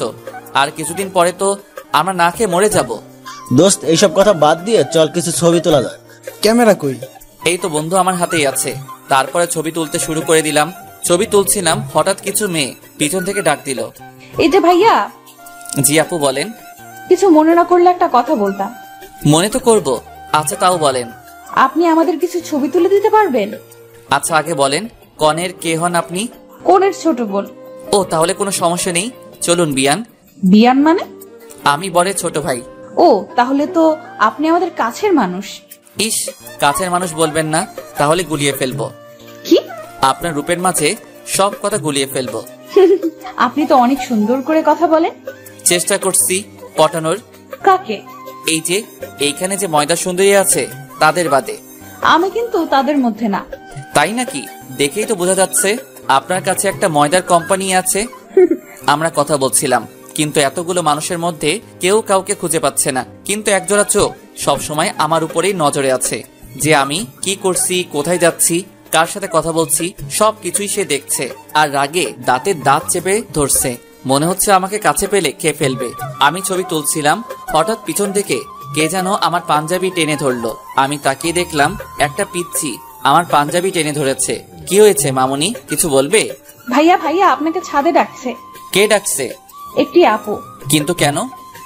আর কিছুদিন পরে তো আমরা না খেয়ে মরে যাব। দোস্ত, এইসব কথা বাদ দিয়ে চল কিছু ছবি তোলা যাক। ক্যামেরা কই? এই তো বন্ধু আমার হাতেই আছে। তারপরে ছবি তুলতে শুরু করে দিলাম। ছবি তুলছিলাম, হঠাৎ কিছু মেয়ে পিছন থেকে ডাক দিল। এই যে ভাইয়া। জি আপু বলেন। কিছু মনে না করলে একটা কথা বলতাম। মনে তো করব। আচ্ছা তাও বলেন। আপনি আমাদের কিছু ছবি তুলে দিতে পারবেন? আচ্ছা আগে বলেন, কনের কে হন আপনি? কোনের ছোট বোন। ও তাহলে কোনো সমস্যা নেই, চলুন বিয়ান। বিয়ান মানে? আমি বরের ছোট ভাই। ও তাহলে তো আপনি আমাদের কাছের মানুষ। ইস, কাছের মানুষ বলবেন না, তাহলে গুলিয়ে ফেলবো। কি? আপনার রূপের মাঝে সব কথা গুলিয়ে ফেলবো। আপনি তো অনেক সুন্দর করে কথা বলেন। চেষ্টা করছি পটানোর। কাকে? এই যে এইখানে যে ময়দা সুন্দরী আছে তাদের বাদে। আমি কিন্তু তাদের মধ্যে না। তাই নাকি? দেখেই তো বোঝা যাচ্ছে আপনার কাছে একটা ময়দার কোম্পানি আছে। আমরা কথা বলছিলাম, কিন্তু এতগুলো মানুষের মধ্যে কেউ কাউকে খুঁজে পাচ্ছে না। কিন্তু একজোড়া চোখ সবসময় আমার উপরেই নজরে আছে, যে আমি কি করছি, কোথায় যাচ্ছি, কার সাথে কথা বলছি, সবকিছুই সে দেখছে। আর রাগে দাঁতের দাঁত চেপে ধরছে, মনে হচ্ছে আমাকে কাছে পেলে খেয়ে ফেলবে। আমি ছবি তুলছিলাম, হঠাৎ পিছন থেকে কে যেন আমার পাঞ্জাবি টেনে ধরলো। আমি তাকিয়ে দেখলাম একটা পিচ্চি আমার পাঞ্জাবি টেনে ধরেছে। কি হয়েছে মামুনি, কিছু বলবে? ভাইয়া ভাইয়া আপনাকে ছাদে ডাকছে। কে ডাকছে? একটি আপু। কিন্তু কেন?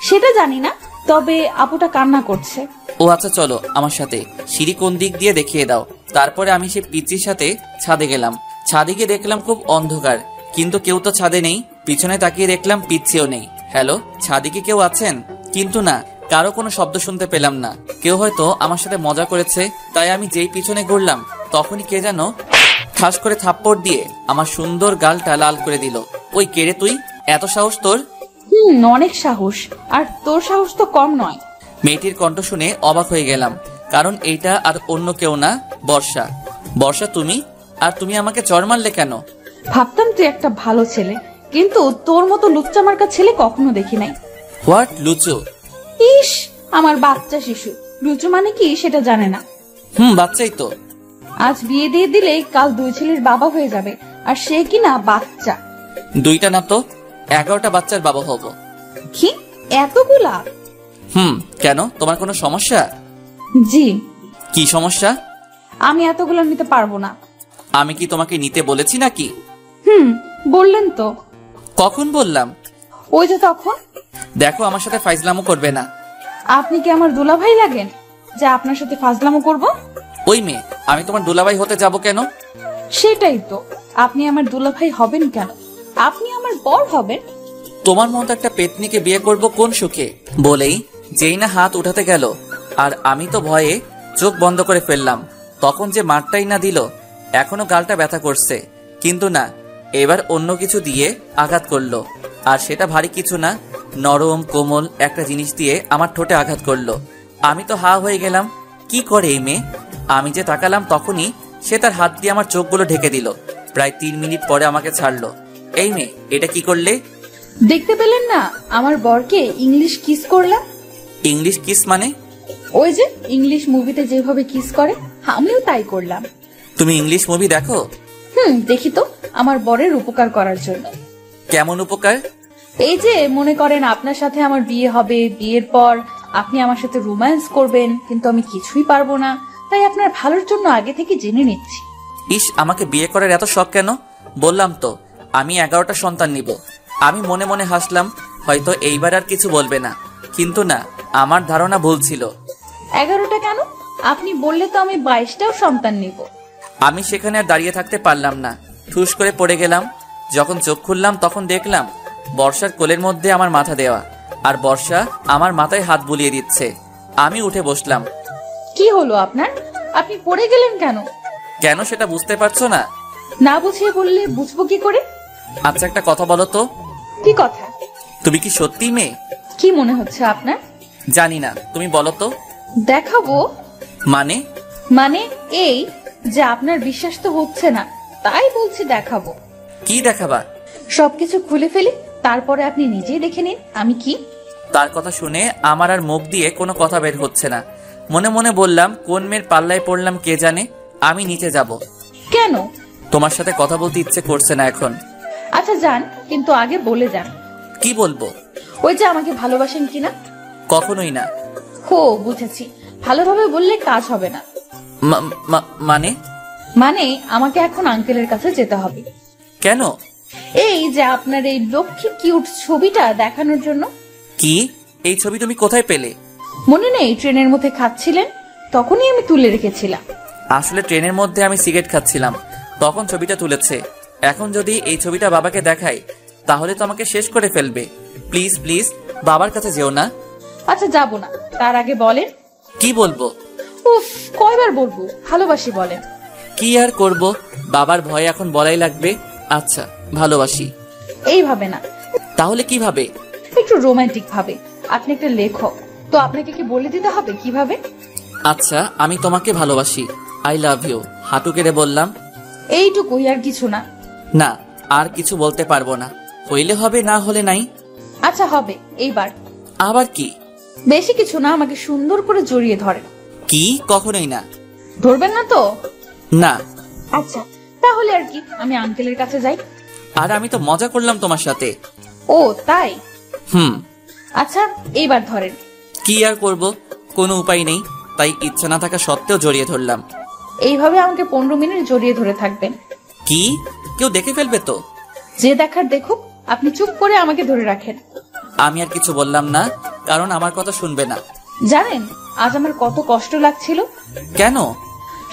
সেটা জানি না, তবে আপুটা কান্না করছে। ও আচ্ছা চলো আমার সাথে, সিঁড়ি কোন দিক দিয়ে দেখিয়ে দাও। তারপরে আমি সে পিচ্চির সাথে ছাদে গেলাম। ছাদে গিয়ে দেখলাম খুব অন্ধকার, কিন্তু কেউ তো ছাদে নেই। পিছনে তাকিয়ে দেখলাম পিচ্চিও নেই। হ্যালো, ছাদে কি কেউ আছেন? কিন্তু না, কারো কোনো শব্দ শুনতে পেলাম না। কেউ হয়তো আমার সাথে মজা করেছে, তাই আমি যেই পিছনে ঘুরলাম তখনই কে যেন ঠাস করে থাপ্পড় দিয়ে আমার সুন্দর গালটা লাল করে দিল। ওই কে রে তুই, এত সাহস তোর? অনেক সাহস, আর তোর সাহস তো কম নয়। মেয়েটির কণ্ঠ শুনে অবাক হয়ে গেলাম, কারণ এইটা আর অন্য কেউ না, বর্ষা। বর্ষা তুমি? আর তুমি আমাকে চড় মারলে কেন? ভাবতাম তুই একটা ভালো ছেলে, কিন্তু তোর মতো লুচ্চা মার্কা ছেলে কখনো দেখি নাই। হোয়াট, লুচু? ইস, আমার বাচ্চা শিশু। লুচু মানে কি সেটা জানে না। বাচ্চাই তো। আজ বিয়ে দিয়ে দিলে কাল দুই ছেলের বাবা হয়ে যাবে, আর সে কিনা বাচ্চা। দুইটা না তো 11টা বাচ্চার বাবা হব। কি এতগুলা? কেন, তোমার কোনো সমস্যা? জি। কি সমস্যা? আমি এতগুলো নিতে পারবো না। আমি কি তোমাকে নিতে বলেছি নাকি? বললেন তো। কখন বললাম? ওই যে তখন। দেখো, আমার সাথে ফাইজলামো করবে না। আপনি কি আমার দুলাভাই লাগেন যে আপনার সাথে ফাজলামো করব? ওই মেয়ে, আমি তোমার দুলাভাই হতে যাব কেন? সেটাই তো, আপনি আমার দুলাভাই হবেন কেন? আপনি আমার বর হবেন। তোমার মতো একটা পেতনিকে বিয়ে করব কোন সুখে? বলেই যেই না হাত উঠাতে গেল, আর আমি তো ভয়ে চোখ বন্ধ করে ফেললাম। তখন যে মারটাই না দিল, এখনো গালটা ব্যথা করছে। কিন্তু না, এবার অন্য কিছু দিয়ে আঘাত করলো, আর সেটা ভারী কিছু না, নরম কোমল একটা জিনিস দিয়ে আমার ঠোঁটে আঘাত করলো। আমি তো হা হয়ে গেলাম, কি করে এই মেয়ে? আমি যে তাকালাম তখনই সে তার হাত দিয়ে আমার চোখগুলো ঢেকে দিল। প্রায় 3 মিনিট পরে আমাকে ছাড়লো। এই মেয়ে, এটা কি করলে? দেখতে পেলেন না আমার বরকে ইংলিশ কিস করলাম। ইংলিশ কিস মানে? ওই যে ইংলিশ মুভিতে যেভাবে কিস করে, আমিও তাই করলাম। তুমি ইংলিশ মুভি দেখো? দেখি তো, আমার বরের উপকার করার জন্য। কেমন উপকার? এই যে মনে করেন আপনার সাথে আমার বিয়ে হবে, বিয়ের পর আপনি আমার সাথে রোম্যান্স করবেন, কিন্তু আমি কিছুই পারবো না, তাই আপনার ভালোর জন্য আগে থেকে জেনে নিচ্ছি। ইস, আমাকে বিয়ে করার এত শখ কেন? বললাম তো আমি 11টা সন্তান নিব। আমি মনে মনে হাসলাম, হয়তো এইবার আর কিছু বলবে না। কিন্তু না, আমার ধারণা ভুল ছিল। 11টা কেন? আপনি বললে তো আমি 22টাও সন্তান নিব। আমি সেখানে আর দাঁড়িয়ে থাকতে পারলাম না, ঠুস করে পড়ে গেলাম। যখন চোখ খুললাম তখন দেখলাম বর্ষার কোলের মধ্যে আমার মাথা দেওয়া, আর বর্ষা আমার মাথায় হাত বুলিয়ে দিচ্ছে। আমি উঠে বসলাম। কি হলো আপনার? আপনি পড়ে গেলেন কেন? কেন সেটা বুঝতে পারছো না? না বুঝিয়ে বললে বুঝবো কি করে? আচ্ছা একটা কথা বলো তো, কি কথা? তুমি কি সত্যি মেয়ে? কি মনে হচ্ছে আপনার? জানি না, তুমি বলো তো। দেখাবো? মানে? মানে এই যে আপনার বিশ্বাস তো হচ্ছে না, তাই বলছি দেখাবো। কি দেখাবা? সবকিছু খুলে ফেলি, তারপরে আপনি নিজেই দেখে নিন আমি কি। তার কথা শুনে আমার আর মুখ দিয়ে কোনো কথা বের হচ্ছে না। মনে মনে বললাম, কোন মেয়ের পাল্লায় পড়লাম কে জানে। আমি নিচে যাব। কেন? তোমার সাথে কথা বলতে ইচ্ছে করছে না এখন। আচ্ছা যান, কিন্তু আগে বলে যান। কি বলবো? ওই যে আমাকে ভালোবাসেন কিনা। কখনোই না। হো বুঝেছি, ভালোভাবে বললে কাজ হবে না। মানে? মানে আমাকে এখন আঙ্কেলের কাছে যেতে হবে। কেন? এই যে আপনার এই লক্ষ্মী কিউট ছবিটা দেখানোর জন্য। কি? এই ছবি তুমি কোথায় পেলে? মনে নেই ট্রেনের মধ্যে খাচ্ছিলেন, তখনই আমি তুলে রেখেছিলাম। আসলে ট্রেনের মধ্যে আমি সিগারেট খাচ্ছিলাম, তখন ছবিটা তুলেছে। এখন যদি এই ছবিটা বাবাকে দেখাই তাহলে তো আমাকে শেষ করে ফেলবে। প্লিজ প্লিজ বাবার কাছে যেও না। আচ্ছা যাব না, তার আগে বলেন। কি বলবো? উফ, কয়বার বলবো ভালোবাসি বলেন। কি আর করব, বাবার ভয় এখন বলাই লাগবে। আচ্ছা ভালোবাসি। এইভাবে না। তাহলে কিভাবে? একটু রোমান্টিক ভাবে। আপনি একটা লেখক, তো আপনাকে কি বলে দিতে হবে কিভাবে? আচ্ছা আমি তোমাকে ভালোবাসি, আই লাভ ইউ, হাঁটু কেড়ে বললাম। এইটুকুই, আর কিছু না? না, আর কিছু বলতে পারবো না। হইলে হবে, না হলে নাই। আচ্ছা হবে, এইবার। আবার কি? বেশি কিছু না, আমাকে সুন্দর করে জড়িয়ে ধরেন। কি? কখনোই না। ধরবেন না তো? না। আচ্ছা তাহলে আর কি, আমি আঙ্কেলের কাছে যাই। আর আমি তো মজা করলাম তোমার সাথে। ও তাই? হুম। আচ্ছা এইবার ধরেন। কি আর করব, কোনো উপায় নেই, তাই ইচ্ছা না থাকা সত্ত্বেও জড়িয়ে ধরলাম। এইভাবে আমাকে 15 মিনিট জড়িয়ে ধরে থাকবেন। কি? কেউ দেখে ফেলবে তো? যে দেখার দেখুক, আপনি চুপ করে আমাকে ধরে রাখেন। আমি আর কিছু বললাম না, কারণ আমার কথা শুনবে না। জানেন আজ আমার কত কষ্ট লাগছিল? কেন?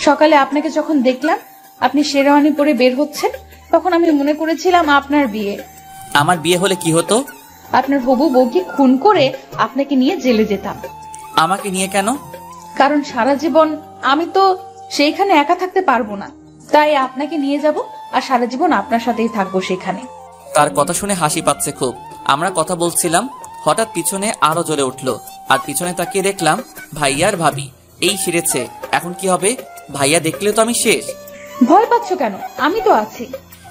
সকালে আপনাকে যখন দেখলাম আপনি শেরওয়ানি পরে বের হচ্ছেন, তখন আমি মনে করেছিলাম আপনার বিয়ে। আমার বিয়ে হলে কি হতো? আপনার হবু বউকে খুন করে আপনাকে নিয়ে জেলে যেতাম। আমাকে নিয়ে কেন? কারণ সারা জীবন আমি তো সেইখানে একা থাকতে পারবো না, তাই আপনাকে নিয়ে যাব আর সারা জীবন আপনার সাথেই থাকবো সেখানে। তার কথা শুনে হাসি পাচ্ছে খুব। আমরা কথা বলছিলাম, হঠাৎ পিছনে আরো জোরে উঠলো, আর পিছনে তাকিয়ে দেখলাম ভাইয়া আর ভাবি। এই সেরেছে, এখন কি হবে? ভাইয়া দেখলে তো আমি শেষ। ভয় পাচ্ছ কেন? আমি তো আছি।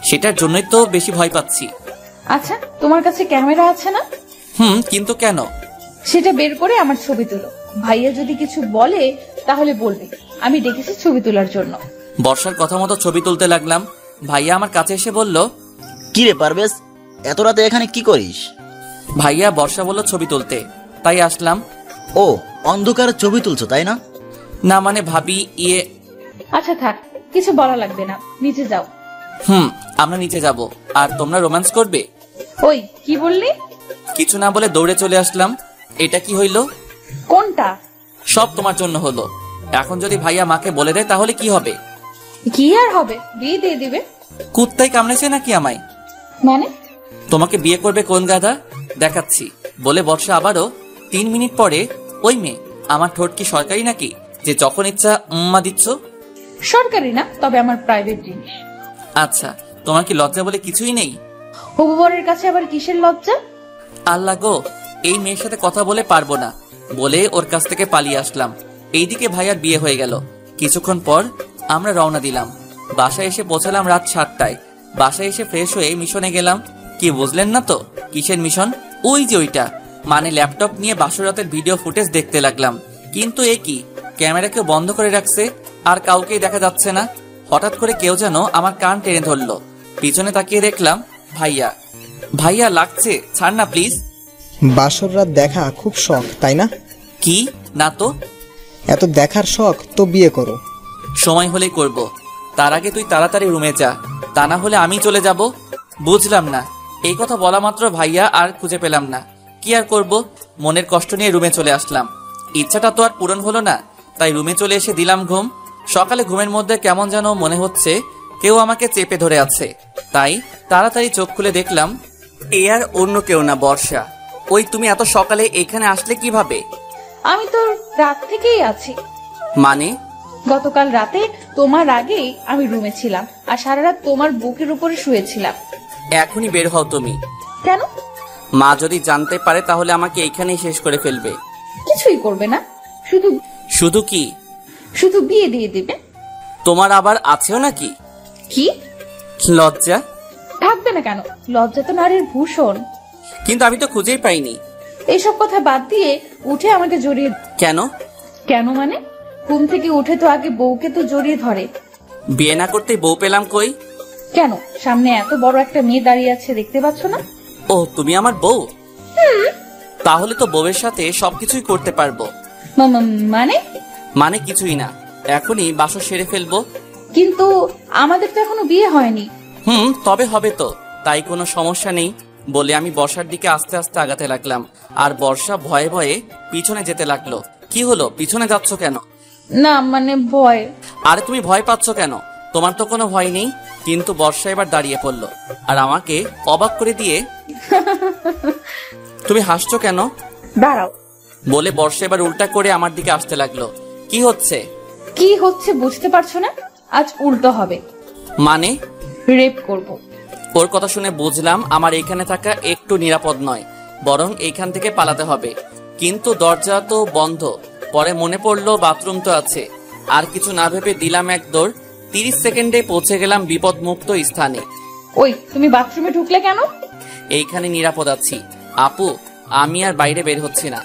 সেটার জন্যই তো বেশি ভয় পাচ্ছি। আচ্ছা তোমার কাছে ক্যামেরা আছে না? কিন্তু কেন? সেটা বের করে আমার ছবি তুলো। ভাইয়া যদি কিছু বলে তাহলে বলবে আমি ডেকেছি ছবি তোলার জন্য। বর্ষার কথা মতো ছবি তুলতে লাগলাম। ভাইয়া আমার কাছে এসে বলল, কি রে পারভেজ, এত রাতে এখানে কি করিস? ভাইয়া বর্ষা বলল ছবি তুলতে, তাই আসলাম। ও, অন্ধকার ছবি তুলছো তাই না? না মানে ভাবি ইয়ে। আচ্ছা থাক, কিছু বলা লাগবে না, নিচে যাও। আমরা নিচে যাব, আর তোমরা রোম্যান্স করবে। ওই কি বললি? কিছু না বলে দৌড়ে চলে আসলাম। এটা কি হইল? কোনটা? সব তোমার জন্য হলো। এখন যদি ভাইয়া মাকে বলে দেয় তাহলে কি হবে? কি আর হবে, বিয়ে দিয়ে দিবে। কুত্তাই কামড়েছে নাকি আমায়? মানে? তোমাকে বিয়ে করবে কোন গাধা, দেখাচ্ছি। বলে বর্ষা আবারও 3 মিনিট পরে, ওই মেয়ে, আমার ঠোঁট কি সরকারি নাকি যে যখন ইচ্ছা উম্মা দিচ্ছ? সরকারি না, তবে আমার প্রাইভেট জিনিস। আচ্ছা, তোমার কি লজ্জা বলে কিছুই নেই? হবু বরের কাছে আবার কিসের লজ্জা? আল্লাহ গো, এই মেয়ের সাথে কথা বলে পারবো না বলে ওর কাছ থেকে পালিয়ে আসলাম। এইদিকে ভাইয়ার বিয়ে হয়ে গেল। কিছুক্ষণ পর আমরা রওনা দিলাম। বাসায় এসে পৌঁছালাম রাত 7টায়। বাসায় এসে ফ্রেশ হয়ে মিশনে গেলাম। কি বুঝলেন না তো? কিসের মিশন? ওই যে ওইটা, মানে ল্যাপটপ নিয়ে বাসরাতের ভিডিও ফুটেজ দেখতে লাগলাম। কিন্তু এ কি, ক্যামেরা কেউ বন্ধ করে রাখছে, আর কাউকেই দেখা যাচ্ছে না। হঠাৎ করে কেউ যেন আমার কান টেনে ধরলো। পিছনে তাকিয়ে দেখলাম ভাইয়া। ভাইয়া লাগছে, ছাড় না প্লিজ। বাসর রাত দেখা খুব শখ তাই না? কি না তো। এত দেখার শখ তো বিয়ে করো। সময় হলেই করব, তার আগে তুই তাড়াতাড়ি রুমে যা, তা না হলে আমি চলে যাব। বুঝলাম না। এই কথা বলা মাত্র ভাইয়া আর খুঁজে পেলাম না। কি আর করব, মনের কষ্ট নিয়ে রুমে চলে আসলাম। ইচ্ছাটা তো আর পূরণ হলো না, তাই রুমে চলে এসে দিলাম ঘুম। সকালে ঘুমের মধ্যে কেমন যেন মনে হচ্ছে কেউ আমাকে চেপে ধরে আছে, তাই তাড়াতাড়ি চোখ খুলে দেখলাম এ আর অন্য কেউ না, বর্ষা। ওই তুমি এত সকালে এখানে আসলে কিভাবে? আমি তো রাত থেকেই আছি। মানে? গতকাল রাতে তোমার আগেই আমি রুমে ছিলাম আর সারা রাত তোমার বুকের উপরে শুয়েছিলাম। এখনই বের হও তুমি। কেন? মা যদি জানতে পারে তাহলে আমাকে এইখানেই শেষ করে ফেলবে। কিছুই করবে না, শুধু শুধু কি? শুধু বিয়ে দিয়ে দিবে। তোমার আবার আছেও নাকি? কি লজ্জা? থাকবে না কেন? লজ্জা তো নারীর ভূষণ। কিন্তু আমি তো খুঁজেই পাইনি। এইসব কথা বাদ দিয়ে উঠে আমাকে জড়িয়ে। কেন? কেন মানে? ঘুম থেকে উঠে তো আগে বউকে তো জড়িয়ে ধরে। বিয়ে না করতে বউ পেলাম কই? কেন? সামনে এত বড় একটা মেয়ে দাঁড়িয়ে আছে, দেখতে পাচ্ছ না? ও, তুমি আমার বউ? তাহলে তো বউয়ের সাথে সবকিছুই করতে পারবো। মানে? মানে কিছুই না, এখনই বাসর সেরে ফেলবো। কিন্তু আমাদের তো এখনো বিয়ে হয়নি। তবে হবে তো, তাই কোনো সমস্যা নেই বলে আমি বর্ষার দিকে আস্তে আস্তে আগাতে লাগলাম। আর বর্ষা ভয়ে ভয়ে পিছনে যেতে লাগলো। কি হলো, পিছনে যাচ্ছ কেন? না মানে ভয়। আরে তুমি ভয় পাচ্ছ কেন? তোমার তো কোনো ভয় নেই। কিন্তু বর্ষা এবার দাঁড়িয়ে পড়লো আর আমাকে অবাক করে দিয়ে তুমি হাসছো কেন? দাঁড়াও বলে বর্ষা এবার উল্টা করে আমার দিকে আসতে লাগলো। কি হচ্ছে? কি হচ্ছে বুঝতে পারছো না? আজ উল্টো হবে। মানে? রেপ করব। ওর কথা শুনে বুঝলাম আমার এখানে থাকা একটু নিরাপদ নয়, বরং এইখান থেকে পালাতে হবে। কিন্তু দরজা তো বন্ধ। পরে মনে পড়লো বাথরুম তো আছে। আর কিছু না ভেবে দিলাম এক দৌড়। 30 সেকেন্ডে পৌঁছে গেলাম বিপদমুক্ত স্থানে। ওই তুমি বাথরুমে ঢুকলে কেন? এইখানে নিরাপদ আছি আপু, আমি আর বাইরে বের হচ্ছি না।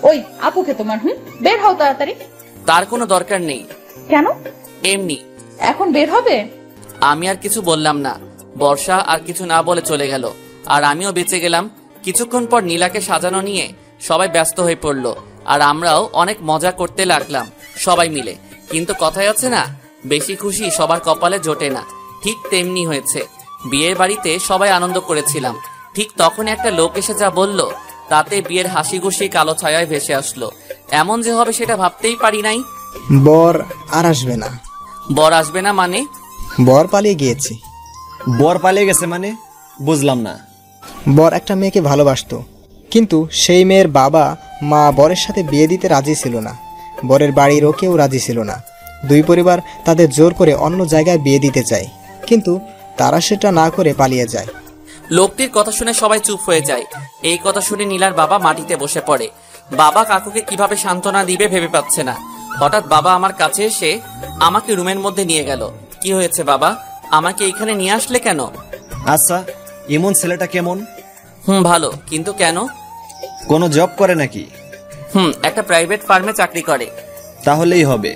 ওই আপুকে তোমার বের হও তাড়াতাড়ি। তার কোনো দরকার নেই। কেন? এমনি। এখন বের হবে? আমি আর কিছু বললাম না। বর্ষা আর কিছু না বলে চলে গেল আর আমিও বেঁচে গেলাম। কিছুক্ষণ পর নীলাকে সাজানো নিয়ে সবাই ব্যস্ত হয়ে পড়লো আর আমরাও অনেক মজা করতে লাগলাম সবাই মিলে। কিন্তু কথায় আছে না, বেশি খুশি সবার কপালে জোটে না। ঠিক তেমনি হয়েছে। বিয়ের বাড়িতে সবাই আনন্দ করেছিলাম, ঠিক তখন একটা লোক এসে যা বলল তাতে বিয়ের হাসি খুশি কালো ছায়ায় ভেসে আসলো। এমন যে হবে সেটা ভাবতেই পারি নাই। বর আর আসবে না। বর আসবে না মানে? বর পালিয়ে গিয়েছে। বর পালিয়ে গেছে মানে? বুঝলাম না। বর একটা মেয়েকে ভালোবাসতো, কিন্তু সেই মেয়ের বাবা মা বরের সাথে বিয়ে দিতে রাজি ছিল না। বরের বাড়িরও কেউ রাজি ছিল না। দুই পরিবার তাদের জোর করে অন্য জায়গায় বিয়ে দিতে চায়, কিন্তু তারা সেটা না করে পালিয়ে যায়। লোকটির কথা শুনে সবাই চুপ হয়ে যায়। এই কথা শুনে নীলার বাবা মাটিতে বসে পড়ে। বাবা কাকুকে কিভাবে সান্ত্বনা দিবে ভেবে পাচ্ছে না। হঠাৎ বাবা আমার কাছে এসে আমাকে রুমের মধ্যে নিয়ে গেল। কি হয়েছে বাবা, আমাকে এখানে নিয়ে আসলে কেন? আচ্ছা, এমন ছেলেটা কেমন? ভালো। কিন্তু কেন? কোনো জব করে নাকি? একটা প্রাইভেট ফার্মে চাকরি করে। তাহলেই হবে।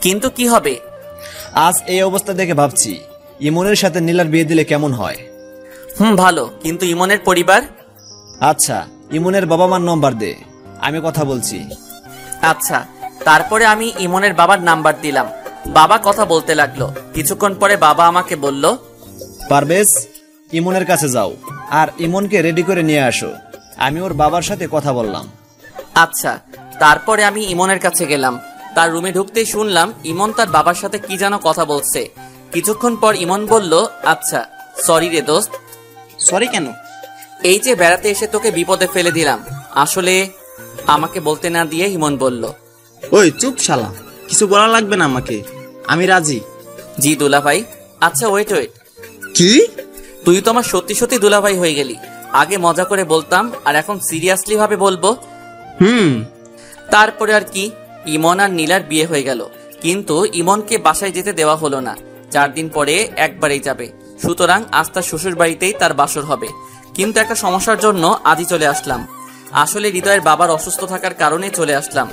কিন্তু কি হবে? আজ এই অবস্থা দেখে ভাবছি ইমনের সাথে নীলার বিয়ে দিলে কেমন হয়। ভালো। কিন্তু ইমনের পরিবার? আচ্ছা, ইমনের বাবা মার নম্বর দে, আমি কথা বলছি। আচ্ছা। তারপরে আমি ইমনের বাবার নাম্বার দিলাম। বাবা কথা বলতে লাগলো। কিছুক্ষণ পরে বাবা আমাকে বলল, পারভেজ, ইমনের কাছে যাও আর ইমনকে রেডি করে নিয়ে আসো। আমি ওর বাবার সাথে কথা বললাম। আচ্ছা। তারপরে আমি ইমনের কাছে গেলাম। তার রুমে ঢুকতেই শুনলাম ইমন তার বাবার সাথে কি যেন কথা বলছে। কিছুক্ষণ পর ইমন বলল, আচ্ছা সরি রে দোস্ত। সরি কেন? এই যে বেড়াতে এসে তোকে বিপদে ফেলে দিলাম। আসলে আমাকে বলতে না দিয়ে ইমন বলল, ওই চুপ শালা, কিছু বলা লাগবে না আমাকে, আমি রাজি। জি দুলাভাই। আচ্ছা ওয়েট। কি? তুই তো আমার সত্যি সত্যি দুলাভাই হয়ে গেলি। আগে মজা করে বলতাম আর এখন সিরিয়াসলি ভাবে বলবো। তারপরে আর কি, ইমন আর নীলার বিয়ে হয়ে গেল। কিন্তু ইমনকে বাসায় যেতে দেওয়া হলো না। 4 দিন পরে একবারেই যাবে, সুতরাং আজ তার শ্বশুর বাড়িতেই তার বাসর হবে। কিন্তু একটা সমস্যার জন্য আজই চলে আসলাম। আসলে হৃদয়ের বাবার অসুস্থ থাকার কারণে চলে আসলাম।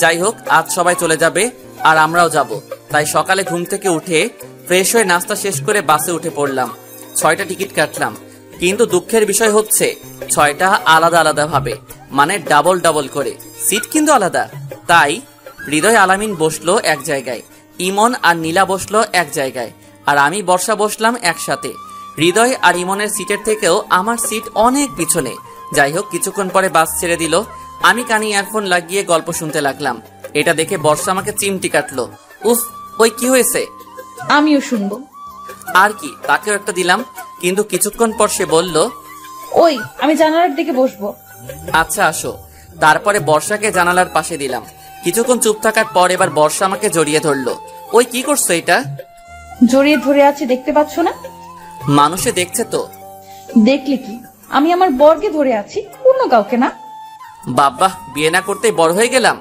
যাই হোক, আজ সবাই চলে যাবে আর আমরাও যাব। তাই সকালে ঘুম থেকে উঠে ফ্রেশ হয়ে নাস্তা শেষ করে বাসে উঠে পড়লাম। 6টা টিকিট কাটলাম। কিন্তু দুঃখের বিষয় হচ্ছে 6টা আলাদা আলাদা ভাবে, মানে ডাবল ডাবল করে। সিট কিন্তু আলাদা। তাই হৃদয় আলামিন বসলো এক জায়গায়, ইমন আর নীলা বসলো এক জায়গায়, আর আমি বর্ষা বসলাম একসাথে। হৃদয় আর ইমনের সিটের থেকেও আমার সিট অনেক পিছনে। যাই হোক, কিছুক্ষণ পরে বাস ছেড়ে দিল। আমি কানে ইয়ারফোন লাগিয়ে গল্প শুনতে লাগলাম। এটা দেখে বর্ষা আমাকে চিমটি কাটলো। উফ, ওই কি হয়েছে? আমিও শুনবো। আর কি, তাকেও একটা দিলাম। কিন্তু কিছুক্ষণ পর সে বলল, ওই আমি জানালার দিকে বসবো। আচ্ছা আসো। তারপরে বর্ষাকে জানালার পাশে দিলাম। কিছুক্ষণ চুপ থাকার পর এবার বর্ষা আমাকে জড়িয়ে ধরলো। ওই কি করছো এটা? জড়িয়ে ধরে আছে দেখতে পাচ্ছ না? মানুষে দেখছে তো। দেখলে কি, আমি আমার বরকে ধরে আছি, অন্য কাউকে না। বাবা, বিয়ে না করতেই বড় হয়ে গেলাম।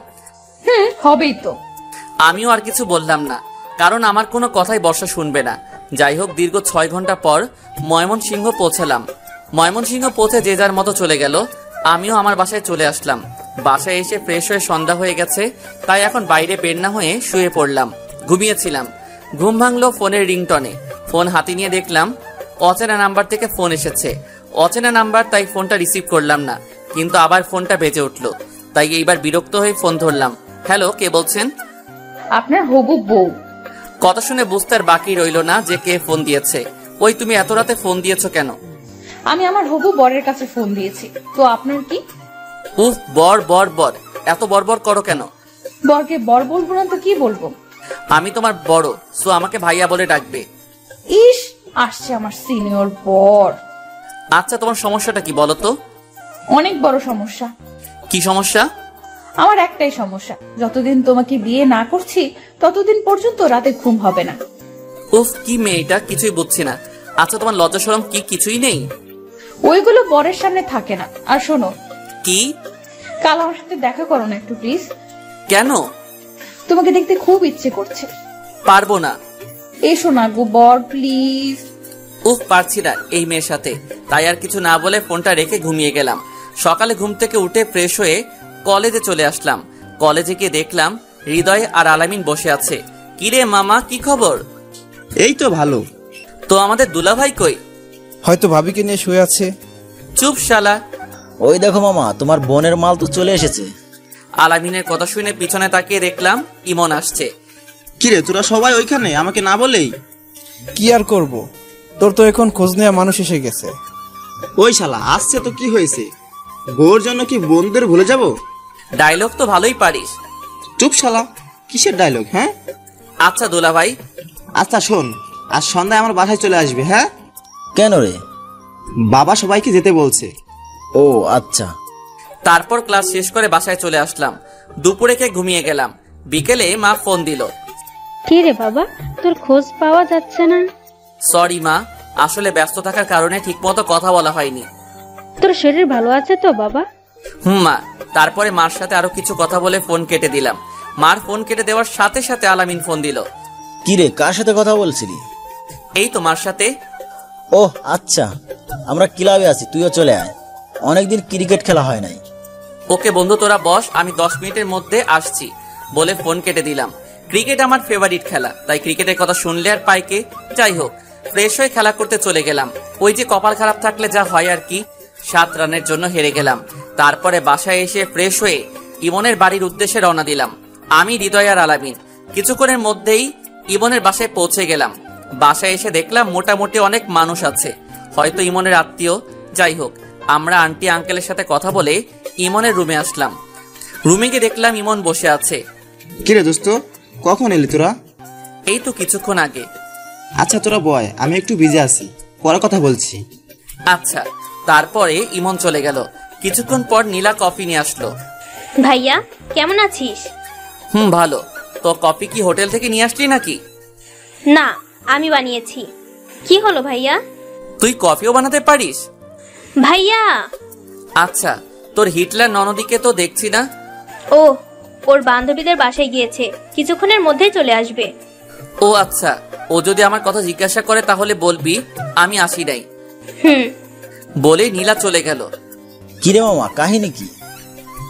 হবেই তো। আমিও আর কিছু বললাম না, কারণ আমার কোনো কথাই বর্ষা শুনবে না। যাই হোক, দীর্ঘ 6 ঘন্টা পর ময়মনসিংহ পৌঁছালাম। ময়মনসিংহ পৌঁছে যে যার মতো চলে গেল। আমিও আমার বাসায় চলে আসলাম। বাসায় এসে ফ্রেশ হয়ে সন্ধ্যা হয়ে গেছে, তাই এখন বাইরে বের না হয়ে শুয়ে পড়লাম। ঘুমিয়েছিলাম। ঘুম ভাঙলো ফোনের রিংটনে। ফোন হাতে নিয়ে দেখলাম অচেনা নাম্বার থেকে ফোন এসেছে। অচেনা নাম্বার, তাই ফোনটা রিসিভ করলাম না, কিন্তু আবার ফোনটা বেজে উঠলো। তাই এইবার বিরক্ত হয়ে ফোন ধরলাম। হ্যালো, কে বলছেন? আপনার হবু বউ। কথা শুনে বুঝতে আর বাকি রইল না যে কে ফোন দিয়েছে। ওই, তুমি এত রাতে ফোন দিয়েছো কেন? আমি আমার হবু বরের কাছে ফোন দিয়েছি, তো আপনার কি? উফ, বর বর বর, এত বরবর করো কেন? বরকে বর বলবো না তো কি বলবো? আমি তোমার বড়, সো আমাকে ভাইয়া বলে ডাকবে। ইস, আসছে আমার সিনিয়র বর। আচ্ছা, তোমার সমস্যাটা কি বলো তো? অনেক বড় সমস্যা। কি সমস্যা? আমার একটাই সমস্যা, যতদিন তোমাকে বিয়ে না করছি ততদিন পর্যন্ত রাতে ঘুম হবে না। উফ, কি মেয়েটা, কিছুই বুঝছি না। আচ্ছা, তোমার লজ্জা শরম কি কিছুই নেই? ওইগুলো বরের সামনে থাকে না। আর শোনো, কি? কাল আমার সাথে দেখা করো না একটু প্লিজ। কেন? তোমাকে দেখতে খুব ইচ্ছে করছে। পারবো না। এসো না গো বর, প্লিজ। উফ, পারছি না এই মেয়ের সাথে। তাই আর কিছু না বলে ফোনটা রেখে ঘুমিয়ে গেলাম। সকালে ঘুম থেকে উঠে ফ্রেশ হয়ে কলেজে চলে আসলাম। কলেজে গিয়ে দেখলাম হৃদয় আর আলামিন বসে আছে। কিরে মামা, কি খবর? এই তো ভালো। তো আমাদের দুলাভাই কই? হয়তো ভাবিকে নিয়ে শুয়ে আছে। চুপ শালা। ওই দেখো মামা, তোমার বোনের মাল তো চলে এসেছে। আলামিনের কথা শুনে পিছনে তাকিয়ে দেখলাম ইমন আসছে। কিরে, তোরা সবাই ওইখানে, আমাকে না বলেই? কি আর করব, তোর তো এখন খোঁজ নেওয়া মানুষ এসে গেছে। ওই শালা আসছে তো কি হয়েছে? বউর জন্য কি বন্ধুদের ভুলে যাব? ডায়লগ তো ভালোই পারিস। চুপ শালা, কিসের ডায়লগ? হ্যাঁ আচ্ছা দুলাভাই। আচ্ছা শোন, আজ সন্ধ্যায় আমার বাসায় চলে আসবে। হ্যাঁ? কেন রে? বাবা সবাইকে যেতে বলছে। ও আচ্ছা। তারপর ক্লাস শেষ করে বাসায় চলে আসলাম। দুপুরে খেয়ে ঘুমিয়ে গেলাম। বিকেলে মা ফোন দিল। কি রে বাবা, তোর খোঁজ পাওয়া যাচ্ছে না? সরি মা, আসলে ব্যস্ত থাকার কারণে ঠিকমতো কথা বলা হয়নি। তোর শরীর ভালো আছে তো বাবা? মা। তারপরে মার সাথে আরো কিছু কথা বলে ফোন কেটে দিলাম। মার ফোন কেটে দেওয়ার সাথে সাথে আলামিন ফোন দিল। কি রে, কার সাথে কথা বলছিলি? এই তো মার সাথে। ওহ আচ্ছা, আমরা ক্লাবে আছি, তুইও চলে আয়। অনেকদিন ক্রিকেট খেলা হয় নাই। ওকে বন্ধু, তোরা বস, আমি 10 মিনিটের মধ্যে আসছি বলে ফোন কেটে দিলাম। ক্রিকেট আমার ফেভারিট খেলা, তাই ক্রিকেটের কথা শুনলে আর পাইকে। যাই হোক, ফ্রেশ হয়ে খেলা করতে চলে গেলাম। ওই যে কপাল খারাপ থাকলে যা হয় আর কি। 7 রানের জন্য হেরে গেলাম। তারপরে বাসায় এসে ফ্রেশ হয়ে ইমনের বাড়ির উদ্দেশ্যে রওনা দিলাম। আমি, হৃদয় আর আলামিন। কিছুক্ষণের মধ্যেই ইমনের বাসায় পৌঁছে গেলাম। বাসায় এসে দেখলাম মোটামুটি অনেক মানুষ আছে, হয়তো ইমনের আত্মীয়। যাই হোক, আমরা আন্টি আঙ্কেলের সাথে কথা বলে ইমনের রুমে আসলাম। রুমে গিয়ে দেখলাম ইমন বসে আছে। কিরে দোস্ত, কখন এলি তোরা? এই তো কিছুক্ষণ আগে। আচ্ছা তোরা বয়, আমি একটু বিজি আছি, পরে কথা বলছি। আচ্ছা। তারপরে ইমন চলে গেল। কিছুক্ষণ পর নীলা কফি নিয়ে আসলো। ভাইয়া কেমন আছিস? ভালো। তো কফি কি হোটেল থেকে নিয়ে আসলি নাকি? না, আমি বানিয়েছি। কি হলো ভাইয়া? তুই কফিও বানাতে পারিস? ভাইয়া। আচ্ছা, তোর হিটলার ননদিকে তো দেখছি না। ও, ওর বান্ধবীদের বাসায় গিয়েছে, কিছুক্ষণের মধ্যেই চলে আসবে। ও আচ্ছা, ও যদি আমার কথা জিজ্ঞাসা করে তাহলে বলবি আমি আসি নাই। বলে নীলা চলে গেল। কিরে মামা, কাহিনী কি?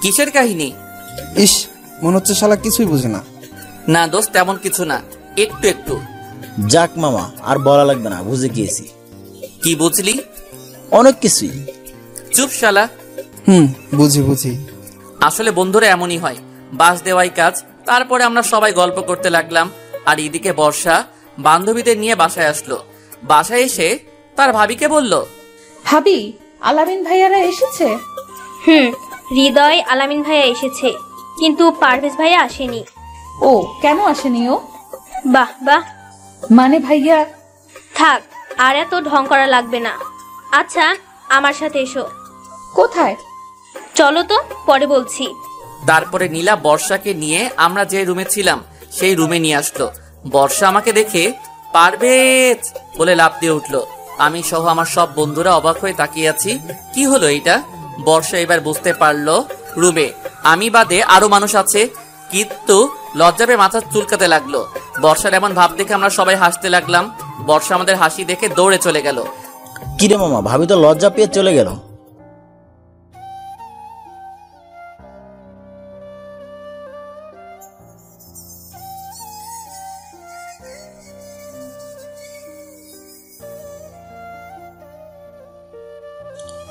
কিসের কাহিনী? ইস, মনে হচ্ছে শালা কিছুই বুঝে না। না দোস্ত, তেমন কিছু না, একটু একটু। যাক মামা, আর বলা লাগবে না, বুঝে গিয়েছি। কি বুঝলি? অনেক কিছুই। চুপ শালা। বুঝি। আসলে বন্ধুরা এমনই হয়, বাস দেওয়াই কাজ। তারপরে আমরা সবাই গল্প করতে লাগলাম। আর এদিকে বর্ষা বান্ধবীদের নিয়ে বাসায় আসলো। বাসায় এসে তার ভাবিকে বলল, ভাবি, আলামিন ভাইয়ারা এসেছে। হৃদয় আলামিন ভাইয়া এসেছে, কিন্তু পারভেজ ভাইয়া আসেনি। ও, কেন আসেনি ও? বাহ বাহ, মানে ভাইয়া? থাক, আর এত ঢং করা লাগবে না। আচ্ছা, আমার সাথে এসো। কোথায়? চলো তো, পরে বলছি। তারপরে নীলা বর্ষাকে নিয়ে আমরা যে রুমে ছিলাম সেই রুমে নিয়ে আসলো। বর্ষা আমাকে দেখে পারভেজ বলে লাফ দিয়ে উঠলো। আমি সহ আমার সব বন্ধুরা অবাক হয়ে তাকিয়ে আছি, কি হলো এটা? বর্ষা এবার বুঝতে পারলো রুমে আমি বাদে আরো মানুষ আছে, কিন্তু লজ্জা পেয়ে মাথা চুলকাতে লাগলো। বর্ষার এমন ভাব দেখে আমরা সবাই হাসতে লাগলাম। বর্ষা আমাদের হাসি দেখে দৌড়ে চলে গেল। কিরে মামা, ভাবি তো লজ্জা পেয়ে চলে গেল।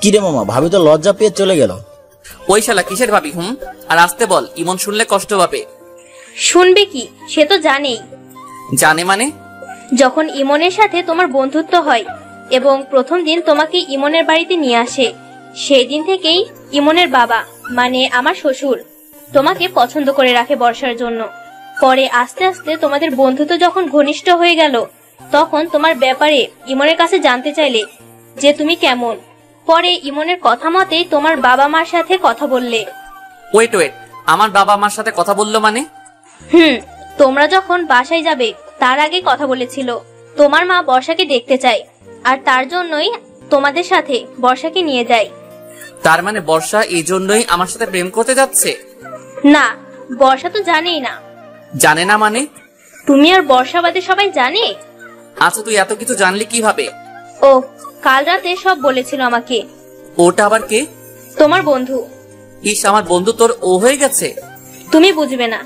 কিরে মামা, ভাবি তো লজ্জা পেয়ে চলে গেল। ওই শালা কিসের ভাবি? আর আসতে বল, ইমন শুনলে কষ্ট পাবে। শুনবে কি, সে তো জানেই। জানে মানে? যখন ইমনের সাথে তোমার বন্ধুত্ব হয় এবং প্রথম দিন তোমাকে ইমনের বাড়িতে নিয়ে আসে, সেই দিন থেকেই ইমনের বাবা মানে আমার শ্বশুর তোমাকে পছন্দ করে রাখে বর্ষার জন্য। পরে আস্তে আস্তে তোমাদের বন্ধুত্ব যখন ঘনিষ্ঠ হয়ে গেল, তখন তোমার ব্যাপারে ইমনের কাছে জানতে চাইলে যে তুমি কেমন। পরে ইমনের কথা মতেই তোমার বাবা মার সাথে কথা বললে। ওয়েট, আমার বাবা মার সাথে কথা বললো মানে? তোমরা যখন বাসায় যাবে তার আগে কথা বলেছিল। তোমার মা বর্ষাকে দেখতে চায়, আর তার জন্যই তোমাদের সাথে বর্ষাকে নিয়ে যায়। তার মানে বর্ষা এই জন্যই আমার সাথে প্রেম করতে যাচ্ছে? না, বর্ষা তো জানেই না। জানে না মানে? তুমি আর বর্ষা বাদে সবাই জানে। আচ্ছা, তুই এত কিছু জানলি কিভাবে? ও কাল রাতে সব বলেছিল আমাকে। ওটা আবার কে? তোমার বন্ধু। ইস, আমার বন্ধু তোর ও হয়ে গেছে। তুমি বুঝবে না।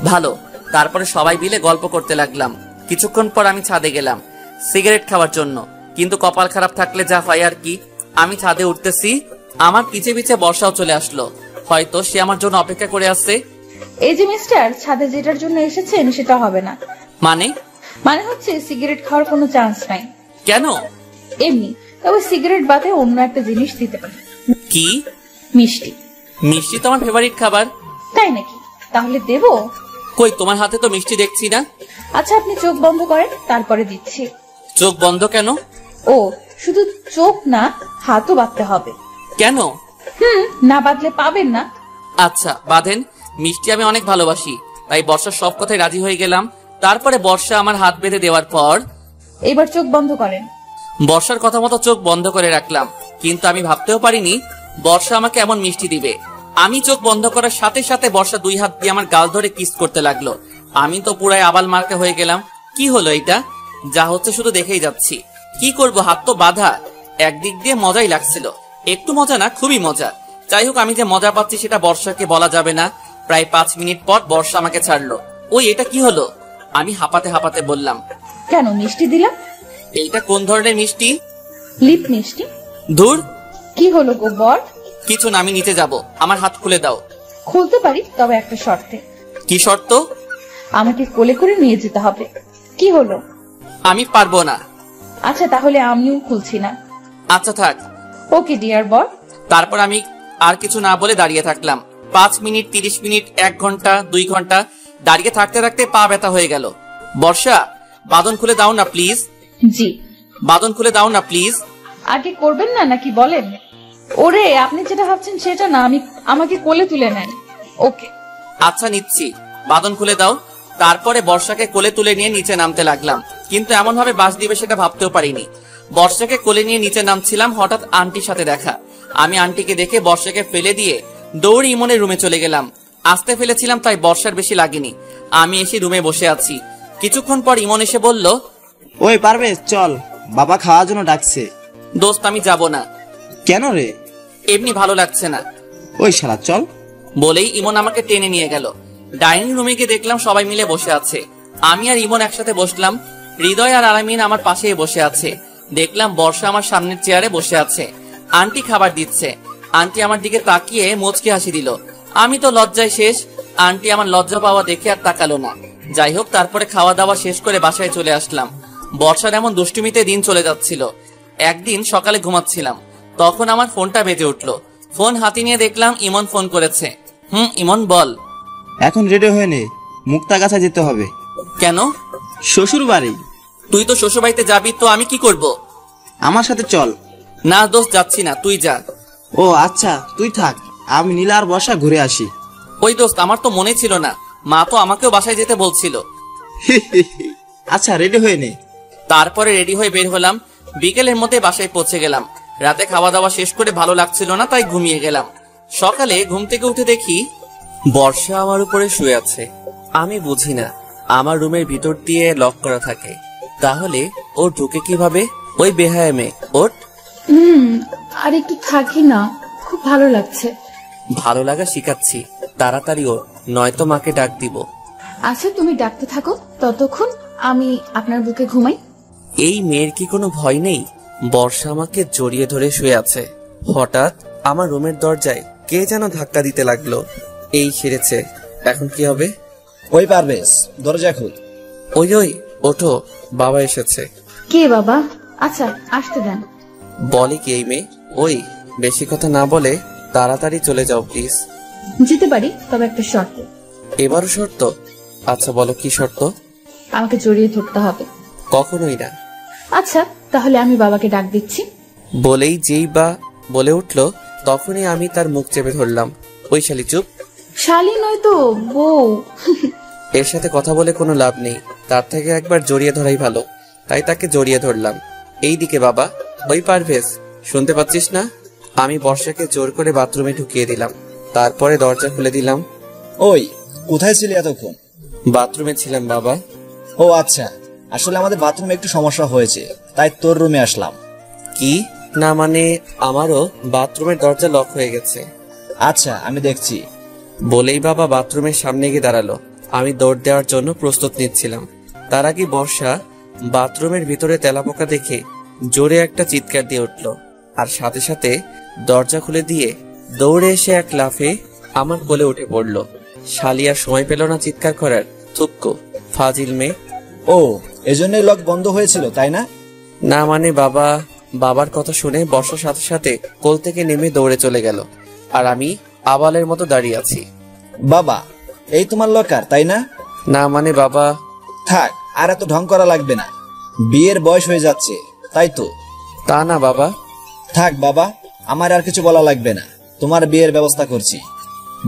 ভালো। তারপরে সবাই মিলে গল্প করতে লাগলাম। কিছুক্ষণ পর আমি ছাদে গেলাম সিগারেট খাওয়ার জন্য, কিন্তু কপাল খারাপ থাকলে যা হয় আর কি। আমি ছাদে উঠতেছি, আমার পিছে পিছে বর্ষাও চলে আসলো। হয়তো সে আমার জন্য অপেক্ষা করে আসছে। এই যে মিস্টার, ছাদে যেটার জন্য এসেছেন সেটা হবে না। মানে হচ্ছে সিগারেট খাওয়ার কোনো চান্স নাই। কেন? এমনি, তবে সিগারেট বাদে অন্য একটা জিনিস দিতে পারি। কি? মিষ্টি। মিষ্টি তো আমার ফেভারিট খাবার। তাই নাকি? তাহলে দেবো? কই, তোমার হাতে তো মিষ্টি দেখছি না। আচ্ছা, আপনি চোখ বন্ধ করেন, তারপরে দিচ্ছি। চোখ বন্ধ কেন? ও, শুধু চোখ না, হাতও বাঁধতে হবে। কেন? না বাঁধলে পাবেন না। আচ্ছা বাঁধেন। মিষ্টি আমি অনেক ভালোবাসি, তাই বর্ষার সব কথায় রাজি হয়ে গেলাম। তারপরে বর্ষা আমার হাত বেঁধে দেওয়ার পর এবার চোখ বন্ধ করেন। বর্ষার কথা মতো চোখ বন্ধ করে রাখলাম, কিন্তু আমি ভাবতেও পারিনি বর্ষা আমাকে এমন মিষ্টি দিবে। আমি চোখ বন্ধ করার সাথে সাথে বর্ষা 2 হাত দিয়ে আমার গাল ধরে কিস করতে লাগলো। আমি তো পুরাই আবাল মার্কা হয়ে গেলাম। কি হলো এটা? যা হচ্ছে শুধু দেখেই যাচ্ছি। কি করব, হাত তো বাঁধা। একদিক দিয়ে মজাই লাগছিল, একটু মজা না, খুবই মজা। যাই হোক, আমি যে মজা পাচ্ছি সেটা বর্ষাকে বলা যাবে না। প্রায় 5 মিনিট পর বর্ষা আমাকে ছাড়লো। ওই, এটা কি হলো? আমি হাঁপাতে হাঁপাতে বললাম, কেন মিষ্টি দিলাম? এইটা কোন ধরনের মিষ্টি? লিপ মিষ্টি। ধুর, কি হলো গো বর? কিছু না, আমি নিচে যাব। আমার হাত খুলে দাও। খুলতে পারি, তবে একটা শর্তে। কি শর্ত? আমাকে কোলে করে নিয়ে যেতে হবে। কি হলো? আমি পারবো না। আচ্ছা, তাহলে আমিও খুলছি না। আচ্ছা থাক। ওকে ডিয়ার বর। তারপর আমি আর কিছু না বলে দাঁড়িয়ে থাকলাম। 5 মিনিট, 30 মিনিট, 1 ঘন্টা, 2 ঘন্টা দাঁড়িয়ে থাকতে থাকতে পা ব্যথা হয়ে গেল। বর্ষা, বাঁধন খুলে দাও না প্লিজ। জি। বাঁধন খুলে দাও না প্লিজ। আগে করবেন না নাকি বলেন? ওরে, আপনি যেটা ভাবছেন সেটা না, আমাকে কোলে তুলে নেন। ওকে। আচ্ছা নিচ্ছি, বাঁধন খুলে দাও। তারপরে বর্ষাকে কোলে তুলে নিয়ে নিচে নামতে লাগলাম, কিন্তু এমন ভাবে বাস দিবে সেটা ভাবতেও পারিনি। বর্ষাকে কোলে নিয়ে নিচে নামছিলাম, হঠাৎ আন্টির সাথে দেখা। আমি আন্টিকে দেখে বর্ষাকে ফেলে দিয়ে দৌড়ে ইমনের রুমে চলে গেলাম। আসতে ফেলেছিলাম তাই বর্ষার বেশি লাগেনি। আমি এসে রুমে বসে আছি। কিছুক্ষণ পর ইমন এসে বলল, ওই পারভেজ চল, বাবা খাওয়ার জন্য ডাকছে। দোস্ত আমি যাব না। কেন রে? এমনি ভালো লাগছে না। ওই শালা চল। বলেই ইমন আমাকে টেনে নিয়ে গেল। ডাইনিং রুমে গিয়ে দেখলাম সবাই মিলে বসে আছে। আমি আর ইমন একসাথে বসলাম। হৃদয় আর আলামিন আমার পাশেই বসে আছে। দেখলাম বর্ষা আমার সামনের চেয়ারে বসে আছে। আন্টি খাবার দিচ্ছে। আন্টি আমার দিকে তাকিয়ে মুচকি হাসি দিল। আমি তো লজ্জায় শেষ। আন্টি আমার লজ্জা পাওয়া দেখে আর তাকালো না। যাই হোক, তারপরে খাওয়া দাওয়া শেষ করে বাসায় চলে আসলাম। বর্ষার এমন দুষ্টুমিতে দিন চলে যাচ্ছিল। একদিন সকালে ঘুমাচ্ছিলাম, তখন আমার ফোনটা বেজে উঠলো। ফোন হাতে নিয়ে দেখলাম ইমন ফোন করেছে। ইমন বল। এখন রেডি হয়ে নে, মুক্তাগাছা যেতে হবে। কেন? শ্বশুর বাড়ি। তুই তো শ্বশুর বাড়িতে যাবি, তো আমি কি করব? আমার সাথে চল। না দোস্ত, যাচ্ছি না, তুই যা। ও আচ্ছা, তুই থাক, আমি নীলা আর বর্ষা ঘুরে আসি। ওই দোস্ত, আমার তো মনে ছিল না, মা তো আমাকেও বাসায় যেতে বলছিল। আচ্ছা রেডি হয়ে নে। তারপরে রেডি হয়ে বের হলাম। বিকেলের মধ্যে বাসায় পৌঁছে গেলাম। রাতে খাওয়া দাওয়া শেষ করে ভালো লাগছিল না, তাই ঘুমিয়ে গেলাম। সকালে ঘুম থেকে উঠে দেখি বর্ষা আমার উপরে শুয়ে আছে। আমি বুঝি না, আমার রুমের ভিতর দিয়ে লক করা থাকে, তাহলে ও ঢুকে কিভাবে? ওই বেহায়া মেয়ে, ওঠ। আর একটু থাকি না, খুব ভালো লাগছে। ভালো লাগা শিখাচ্ছি, তাড়াতাড়ি ও, নয়তো মাকে ডাক দিব। আচ্ছা তুমি ডাকতে থাকো, ততক্ষণ আমি আপনার বুকে ঘুমাই। এই মেয়ের কি কোনো ভয় নেই? বর্ষা আমাকে জড়িয়ে ধরে শুয়ে আছে। হঠাৎ আমার রুমের দরজায় কে যেন ধাক্কা দিতে লাগলো। এই সেরেছে, এখন কি হবে? ওই পারভেজ, দরজা খুল। ওই ওই ওঠো, বাবা এসেছে। কে বাবা? আচ্ছা আসতে দেন। বলে কি এই মেয়ে? ওই বেশি কথা না বলে তাড়াতাড়ি চলে যাও প্লিজ। যেতে পারি, তবে একটা শর্ত। এবারও শর্ত? আচ্ছা বলো কি শর্ত? আমাকে জড়িয়ে ধরতে হবে। কখনোই না। আচ্ছা তাহলে আমি বাবাকে ডাক দিচ্ছি। বলেই যেই বা বলে উঠলো, তখনই আমি তার মুখ চেপে ধরলাম। ওই শালি চুপ। শালি নয় তো, বউ। এর সাথে কথা বলে কোনো লাভ নেই, তার থেকে একবার জড়িয়ে ধরাই ভালো। তাই তাকে জড়িয়ে ধরলাম। এই দিকে বাবা। ওই পারভেজ, শুনতে পাচ্ছিস না? আমি বর্ষাকে জোর করে বাথরুমে ঢুকিয়ে দিলাম, তারপরে দরজা খুলে দিলাম। ওই কোথায় ছিলি এতক্ষণ? বাথরুমে ছিলাম বাবা। ও আচ্ছা, আসলে আমাদের বাথরুমে একটু সমস্যা হয়েছে, তাই তোর রুমে আসলাম। কি? না মানে আমারও বাথরুমের দরজা লক হয়ে গেছে। আচ্ছা আমি দেখছি। বলেই বাবা বাথরুমের সামনে গিয়ে দাঁড়ালো। আমি দৌড় দেওয়ার জন্য প্রস্তুত নিচ্ছিলাম। তার আগে বর্ষা বাথরুমের ভিতরে তেলাপোকা দেখে জোরে একটা চিৎকার দিয়ে উঠল, আর সাথে সাথে দরজা খুলে দিয়ে দৌড়ে এসে এক লাফে আমার কোলে উঠে পড়ল। শালিয়া সময় পেল না চিৎকার করার। থুক্কো, ফাজিল মেয়ে। ও, এজন্যই লক বন্ধ হয়েছিল তাই না? না মানে বাবার কথা শুনে বর্ষার সাথে সাথে কোল থেকে নেমে দৌড়ে চলে গেল, আর আমি আবালের মতো দাঁড়িয়ে আছি। বাবা, এই তোমার লকার তাই না? না মানে বাবা। থাক, আর এত ঢং করা লাগবে না, বিয়ের বয়স হয়ে যাচ্ছে তাই তো। তা না বাবা। থাক বাবা, আমার আর কিছু বলা লাগবে না, তোমার বিয়ের ব্যবস্থা করছি।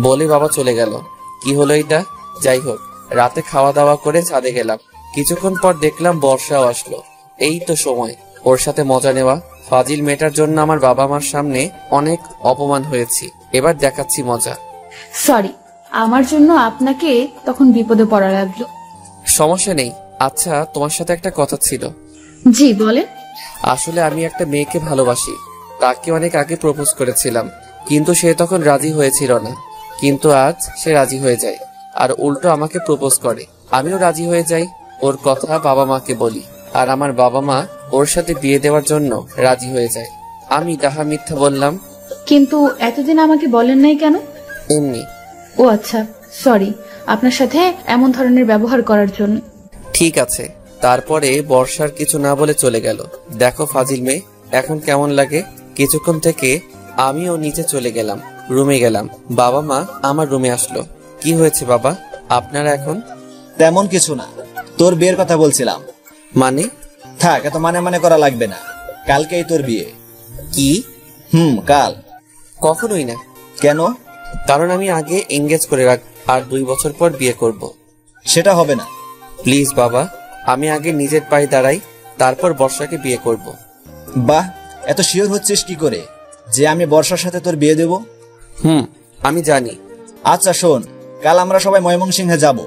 বলে বাবা চলে গেল। কি হলো এটা? যাই হোক, রাতে খাওয়া দাওয়া করে ছাদে গেলাম। কিছুক্ষণ পর দেখলাম বর্ষাও আসলো। এই তো সময় ওর সাথে মজা নেওয়া। ফাজিল মেয়েটার জন্য আমার বাবা মার সামনে অনেক অপমান হয়েছি, এবার দেখাচ্ছি মজা। সরি, আমার জন্য আপনাকে তখন বিপদে পড়া লাগলো। সমস্যা নেই। আচ্ছা, তোমার সাথে একটা কথা ছিল। জি বলেন। আসলে আমি একটা মেয়েকে ভালোবাসি, তাকে অনেক আগে প্রপোজ করেছিলাম, কিন্তু সে তখন রাজি হয়েছিল না। কিন্তু আজ সে রাজি হয়ে যায়, আর উল্টো আমাকে প্রপোজ করে। আমিও রাজি হয়ে যাই। ওর কথা বাবা মাকে বলি, আর আমার বাবা মা ওর সাথে বিয়ে দেওয়ার জন্য রাজি হয়ে যায়। আমি তাহা মিথ্যা বললাম। কিন্তু এতদিন আমাকে বলেন নাই কেন? এমনি। ও আচ্ছা, সরি আপনার সাথে এমন ধরনের ব্যবহার করার জন্য। ঠিক আছে। তারপরে বর্ষার কিছু না বলে চলে গেল। দেখো ফাজিল মেয়ে, এখন কেমন লাগে? কিছুক্ষণ থেকে আমিও নিচে চলে গেলাম, রুমে গেলাম। বাবা মা আমার রুমে আসলো। কি হয়েছে বাবা, আপনারা এখন? তেমন কিছু না, তোর বিয়ের কথা বলছিলাম। মানে? থাক, এত মানে করা লাগবে না, কালকেই তোর বিয়ে। কি? কাল। কখনোই না। কেন? কারণ আমি আগে এঙ্গেজ করে রাখ, আর 2 বছর পর বিয়ে করব। সেটা হবে না। প্লিজ বাবা, আমি আগে নিজের পায়ে দাঁড়াই, তারপর বর্ষাকে বিয়ে করব। বাহ, এত শিওর হচ্ছিস কি করে যে আমি বর্ষার সাথে তোর বিয়ে দেব? আমি জানি। আচ্ছা শোন, কাল আমরা সবাই ময়মনসিংহে যাব,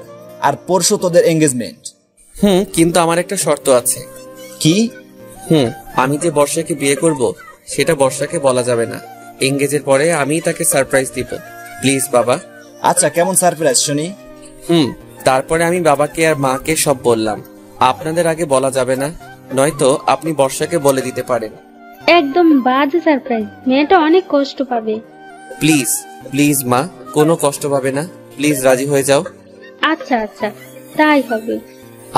আর পরশু তোদের এঙ্গেজমেন্ট। কিন্তু আমার একটা শর্ত আছে। কি? আমি যে বর্ষাকে বিয়ে করব সেটা বর্ষাকে বলা যাবে না। এঙ্গেজের পরে আমি তাকে সারপ্রাইজ দিব। প্লিজ বাবা। আচ্ছা, কেমন সারপ্রাইজ শুনি? তারপরে আমি বাবাকে আর মাকে সব বললাম। আপনাদের আগে বলা যাবে না, নয়তো আপনি বর্ষাকে বলে দিতে পারেন। একদম বাজে সারপ্রাইজ, মেয়েটা অনেক কষ্ট পাবে। প্লিজ প্লিজ মা, কোনো কষ্ট পাবে না, প্লিজ রাজি হয়ে যাও। আচ্ছা আচ্ছা, তাই হবে।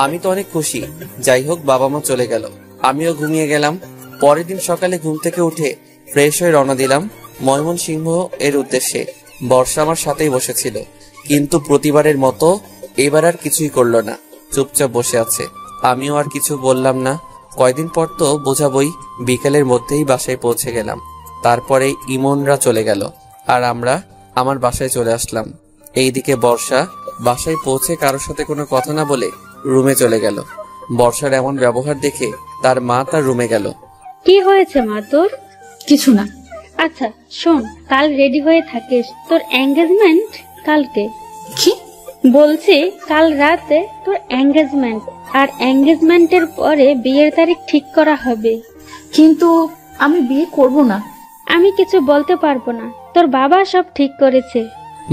আমি তো অনেক খুশি। যাই হোক, বাবা মা চলে গেল, আমিও ঘুমিয়ে গেলাম। পরের দিন সকালে ঘুম থেকে উঠে ফ্রেশ হয়ে রওনা দিলাম ময়মনসিংহ এর উদ্দেশ্যে। বর্ষা আমার সাথেই বসেছিল, কিন্তু প্রতিবারের মতো এবার আর কিছুই করলো না, চুপচাপ বসে আছে। আমিও আর কিছু বললাম না। কয়দিন পর তো বোঝাবই। বিকেলের মধ্যেই বাসায় পৌঁছে গেলাম। তারপরে ইমনরা চলে গেল, আর আমরা আমার বাসায় চলে আসলাম। এইদিকে বর্ষা বাসায় পৌঁছে কারোর সাথে কোনো কথা না বলে রুমে চলে গেল। বর্ষার এমন ব্যবহার দেখে তার মা তার রুমে গেল। কি হয়েছে মা তোর? কিছু না। আচ্ছা শোন, কাল রেডি হয়ে থাকিস, তোর এঙ্গেজমেন্ট কালকে। কি বলছি কাল রাতে তোর এঙ্গেজমেন্ট, আর এঙ্গেজমেন্টের পরে বিয়ের তারিখ ঠিক করা হবে। কিন্তু আমি বিয়ে করব না। আমি কিছু বলতে পারবো না, তোর বাবা সব ঠিক করেছে।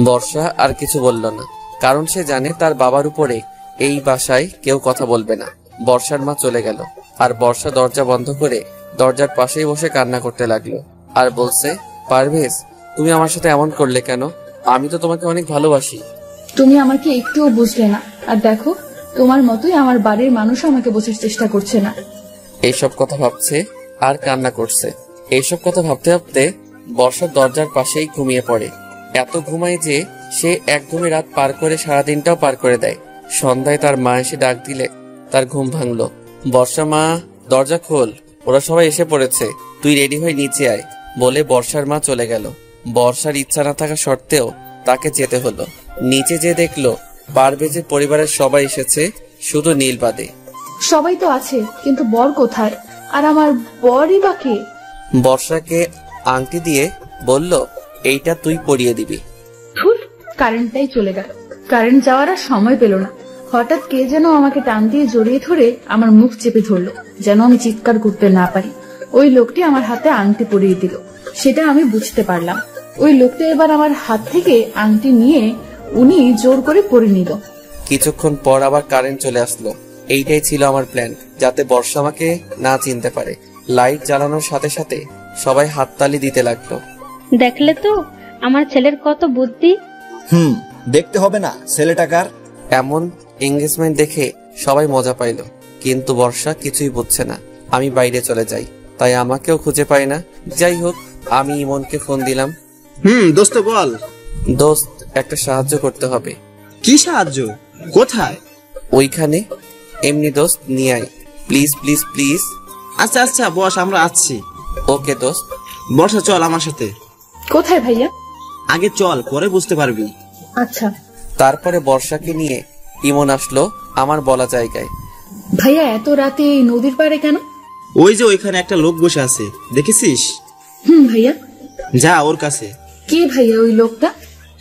বর্ষা আর কিছু বলল না, কারণ সে জানে তার বাবার উপরে এই বাসায় কেউ কথা বলবে না। বর্ষার মা চলে গেল, আর বর্ষা দরজা বন্ধ করে দরজার পাশেই বসে কান্না করতে লাগলো আর বলছে, পারভেজ তুমি আমার সাথে এমন করলে কেন? আমি তো তোমাকে অনেক ভালোবাসি। তুমি আমাকে একটুও বুঝলে না, আর দেখো তোমার মতোই আমার বাড়ির মানুষ আমাকে বোঝার চেষ্টা করছে না। এইসব কথা ভাবছে আর কান্না করছে। এইসব কথা ভাবতে ভাবতে বর্ষার দরজার পাশেই ঘুমিয়ে পড়ে। এত ঘুমায় যে সে এক ঘুমে রাত পার করে সারাদিনটাও পার করে দেয়। সন্ধ্যায় তার মা এসে ডাক দিলে তার ঘুম ভাঙলো। বর্ষা, মা দরজা খোল, ওরা সবাই এসে পড়েছে, তুই রেডি হয়ে নিচে আয় বলে বর্ষার মা চলে গেল। বর্ষার ইচ্ছা না থাকা সত্ত্বেও তাকে যেতে হলো। নিচে যে দেখলো পারভেজের পরিবারের সবাই এসেছে, শুধু নীল বাদে। সবাই তো আছে, কিন্তু বর কোথায়? আর আমার বরই বা কে? বর্ষাকে আংটি দিয়ে বলল, এইটা তুই পরিয়ে দিবি। কারেন্টটাই চলে গেল। কারেন্ট যাওয়ার আর সময় পেল না। হঠাৎ কে যেন আমাকে টান দিয়ে জড়িয়ে ধরে আমার মুখ চেপে ধরলো, যেন আমি চিৎকার করতে না পারি। ওই লোকটি আমার হাতে আংটি পরিয়ে দিল, সেটা আমি বুঝতে পারলাম। ওই লোকটা এবার আমার হাত থেকে আংটি নিয়ে উনি জোর করে পরিয়ে নিল। কিছুক্ষণ পর আবার কারেন্ট চলে আসলো। এইটাই ছিল আমার প্ল্যান, যাতে বর্ষা আমাকে না চিনতে পারে। লাইট জ্বালানোর সাথে সাথে সবাই হাততালি দিতে লাগলো। দেখলে তো আমার ছেলের কত বুদ্ধি। দেখতে হবে না ছেলেটাকার। এমন এঙ্গেজমেন্ট দেখে সবাই মজা পাইলো, কিন্তু বর্ষা কিছুই বুঝছে না। আমি বাইরে চলে যাই, তাই আমাকেও খুঁজে পাই না। যাই হোক, আমি ইমনকে ফোন দিলাম। দোস্ত বল। দোস্ত, একটা সাহায্য করতে হবে। কি সাহায্য? কোথায়? ওইখানে। এমনি দোস্ত, নিয়ে আয় প্লিজ প্লিজ প্লিজ। আচ্ছা আচ্ছা বস, আমরা আসছি। ওকে দোস্ত। বর্ষা চল আমার সাথে। কোথায় ভাইয়া? আগে চল, পরে বুঝতে পারবি। আচ্ছা। তারপরে বর্ষাকে নিয়ে ইমন আসলো আমার বলা জায়গায়। ভাইয়া এত রাতে এই নদীর পাড়ে কেন? ওই যে ওইখানে একটা লোক বসে আছে, দেখেছিস? ভাইয়া। যা ওর কাছে। কে ভাইয়া ওই লোকটা?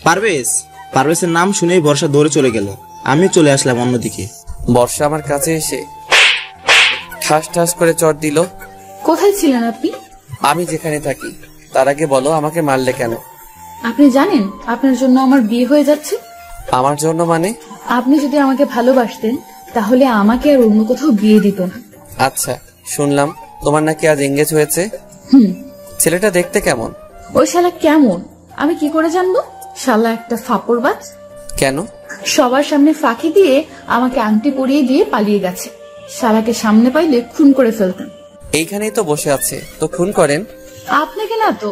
পারভেজ। পারভেজের নাম শুনেই বর্ষা দৌড়ে চলে গেল। আমি চলে আসলাম অন্যদিকে। বর্ষা আমার কাছে এসে ঠাস ঠাস করে চড় দিল। কোথায় ছিলেন আপনি? আমি যেখানে থাকি। তার আগে বলো, আমাকে মারলে কেন? আপনি জানেন আপনার জন্য আমার বিয়ে হয়ে যাচ্ছে? আমার জন্য মানে? আপনি যদি আমাকে ভালোবাসতেন তাহলে আমাকে আর অন্য কোথাও বিয়ে দিত না। আচ্ছা, শুনলাম তোমার নাকি আজ এঙ্গেজ হয়েছে। ছেলেটা দেখতে কেমন? ওই শালা কেমন আমি কি করে জানবো? শালা একটা ফাপড়বাজ। কেন? সবার সামনে ফাঁকি দিয়ে আমাকে আংটি পরিয়ে দিয়ে পালিয়ে গেছে। শালাকে সামনে পাইলে খুন করে ফেলতাম। এইখানেই তো বসে আছে, তো খুন করেন। আপনাকে না তো।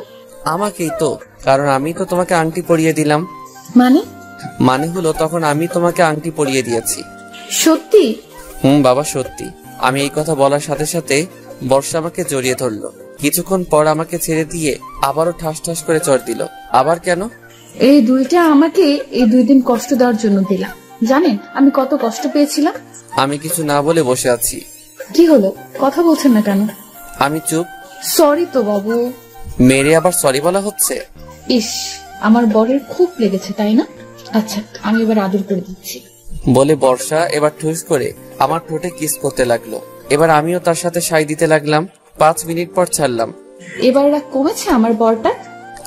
আমাকেই তো, কারণ আমি তো তোমাকে আংটি পরিয়ে দিলাম। মানে হলো তখন আমি তোমাকে আংটি পরিয়ে দিয়েছি। সত্যি? বাবা সত্যি। আমি এই কথা বলার সাথে সাথে বর্ষা আমাকে জড়িয়ে ধরলো। কিছুক্ষণ পর আমাকে ছেড়ে দিয়ে আবারও ঠাস ঠাস করে চড় দিল। আবার কেন? এই দুইটা আমাকে এই 2 দিন কষ্ট দেওয়ার জন্য দিলাম। জানেন আমি কত কষ্ট পেয়েছিলাম? আমি কিছু না বলে বসে আছি। কি হলো, কথা বলছেন না কেন? আমি চুপ। সরি তো বাবু। মেরে আবার সরি বলা হচ্ছে? ইস, আমার বরের খুব লেগেছে তাই না? আচ্ছা, আমি এবার আদর করে দিচ্ছি বলে বর্ষা এবার ঠুস করে আমার ঠোঁটে কিস করতে লাগলো। এবার আমিও তার সাথে সাই দিতে লাগলাম। 5 মিনিট পর ছাড়লাম। এবার রাগ কমেছে আমার বরটা?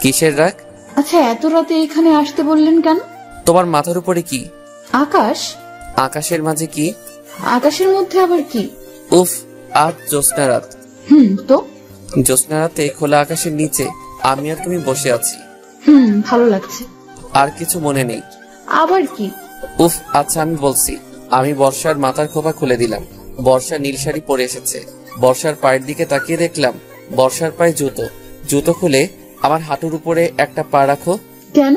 কিসের রাগ? আচ্ছা, এত রাতে এখানে আসতে বললেন কেন? তোমার মাথার উপরে কি? আকাশ। আকাশের মাঝে কি? আকাশের মধ্যে আবার কি? উফ, আজ জ্যোৎস্না রাত। তো জ্যোৎস্না রাতে খোলা আকাশের নিচে আমি আর তুমি বসে আছি। ভালো লাগছে। আর কিছু মনে নেই? আবার কি? উফ, আচ্ছা আমি বলছি। আমি বর্ষার মাথার খোপা খুলে দিলাম। বর্ষা নীল শাড়ি পরে এসেছে। বর্ষার পায়ের দিকে তাকিয়ে দেখলাম বর্ষার পায়ে জুতো। জুতো খুলে আমার হাঁটুর উপরে একটা পা রাখো। কেন?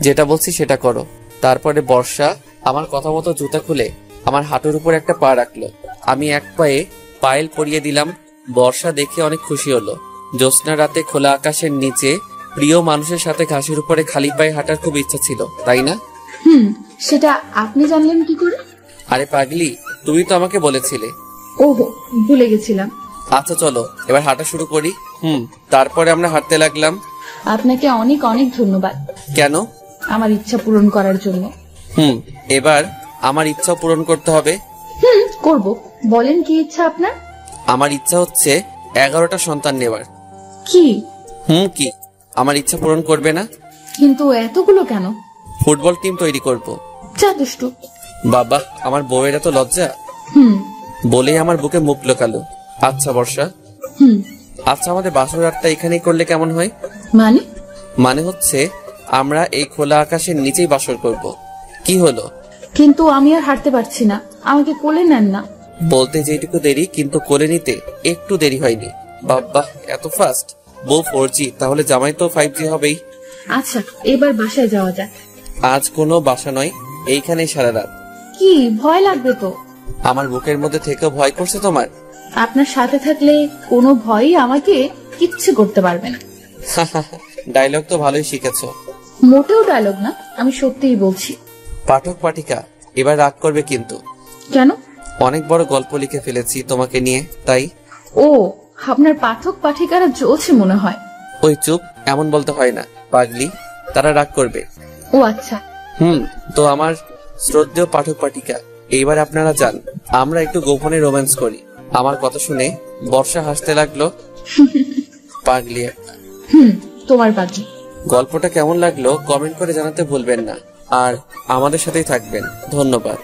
যেটা বলছি সেটা করো। তারপরে বর্ষা আমার কথা মতো জুতা খুলে আমার হাঁটুর উপরে একটা পা রাখলো। আমি এক পায়ে পায়েল পরিয়ে দিলাম। বর্ষা দেখে অনেক খুশি হলো। জ্যোৎস্না রাতে খোলা আকাশের নিচে প্রিয় মানুষের সাথে ঘাসের উপরে খালি পায়ে হাঁটার খুব ইচ্ছা ছিল, তাই না? সেটা আপনি জানলেন কি করে? আরে পাগলি, তুমি তো আমাকে বলেছিলে। ওহো, ভুলে গেছিলাম। আচ্ছা চলো এবার হাঁটা শুরু করি। তারপরে আমরা হাঁটতে লাগলাম। আপনাকে অনেক অনেক ধন্যবাদ। কেন? আমার ইচ্ছা পূরণ করার জন্য। এবার আমার ইচ্ছা পূরণ করতে হবে। করব। বলেন কি ইচ্ছা আপনার? আমার ইচ্ছা হচ্ছে 11টা সন্তান নেবার। কি? কি আমার ইচ্ছা পূরণ করবে না? কিন্তু এতগুলো কেন? ফুটবল টিম তৈরি করব। যা দুষ্টু। বাবা, আমার বউয়ের এত লজ্জা। বলেই আমার বুকে মুখ লোকালো। আচ্ছা বর্ষা। আচ্ছা, আমাদের বাসর রাতটা এখানেই করলে কেমন হয়? মানে হচ্ছে আমরা এই খোলা আকাশের নিচেই বাসর করব। কি হলো? কিন্তু আমি আর হাঁটতে পারছি না, আমাকে কোলে নেন না। বলতে যেটুকু দেরি, কিন্তু কোলে নিতে একটু দেরি হয়নি। বাবা, এত ফাস্ট। বউ 4G, তাহলে জামাই তো 5G হবেই। আচ্ছা, এবার বাসায় যাওয়া যাক। আজ কোনো বাসা নয়, এইখানেই সারা রাত। কি ভয় লাগবে তো? আমার বুকের মধ্যে থেকেও ভয় করছে তোমার? আপনার সাথে থাকলে কোনো ভয়ই আমাকে কিচ্ছু করতে পারবে না। ডায়লগ তো ভালোই শিখেছো। মোটেও ডায়লগ না, আমি সত্যিই বলছি। পাঠক পাঠিকা এবার রাগ করবে কিন্তু। কেন? অনেক বড় গল্প লিখে ফেলেছি তোমাকে নিয়ে, তাই। ও, আপনার পাঠক পাঠিকারা জ্বলছে মনে হয়। ওই চুপ, এমন বলতে হয় না পাগলি, তারা রাগ করবে। ও আচ্ছা। তো আমার শ্রদ্ধেয় পাঠক পাঠিকা, এইবার আপনারা যান, আমরা একটু গোপনে রোম্যান্স করি। আমার কথা শুনে বর্ষা হাসতে লাগলো। পাগলি একটা। তোমার পাগলি। গল্পটা কেমন লাগলো কমেন্ট করে জানাতে ভুলবেন না, আর আমাদের সাথেই থাকবেন। ধন্যবাদ।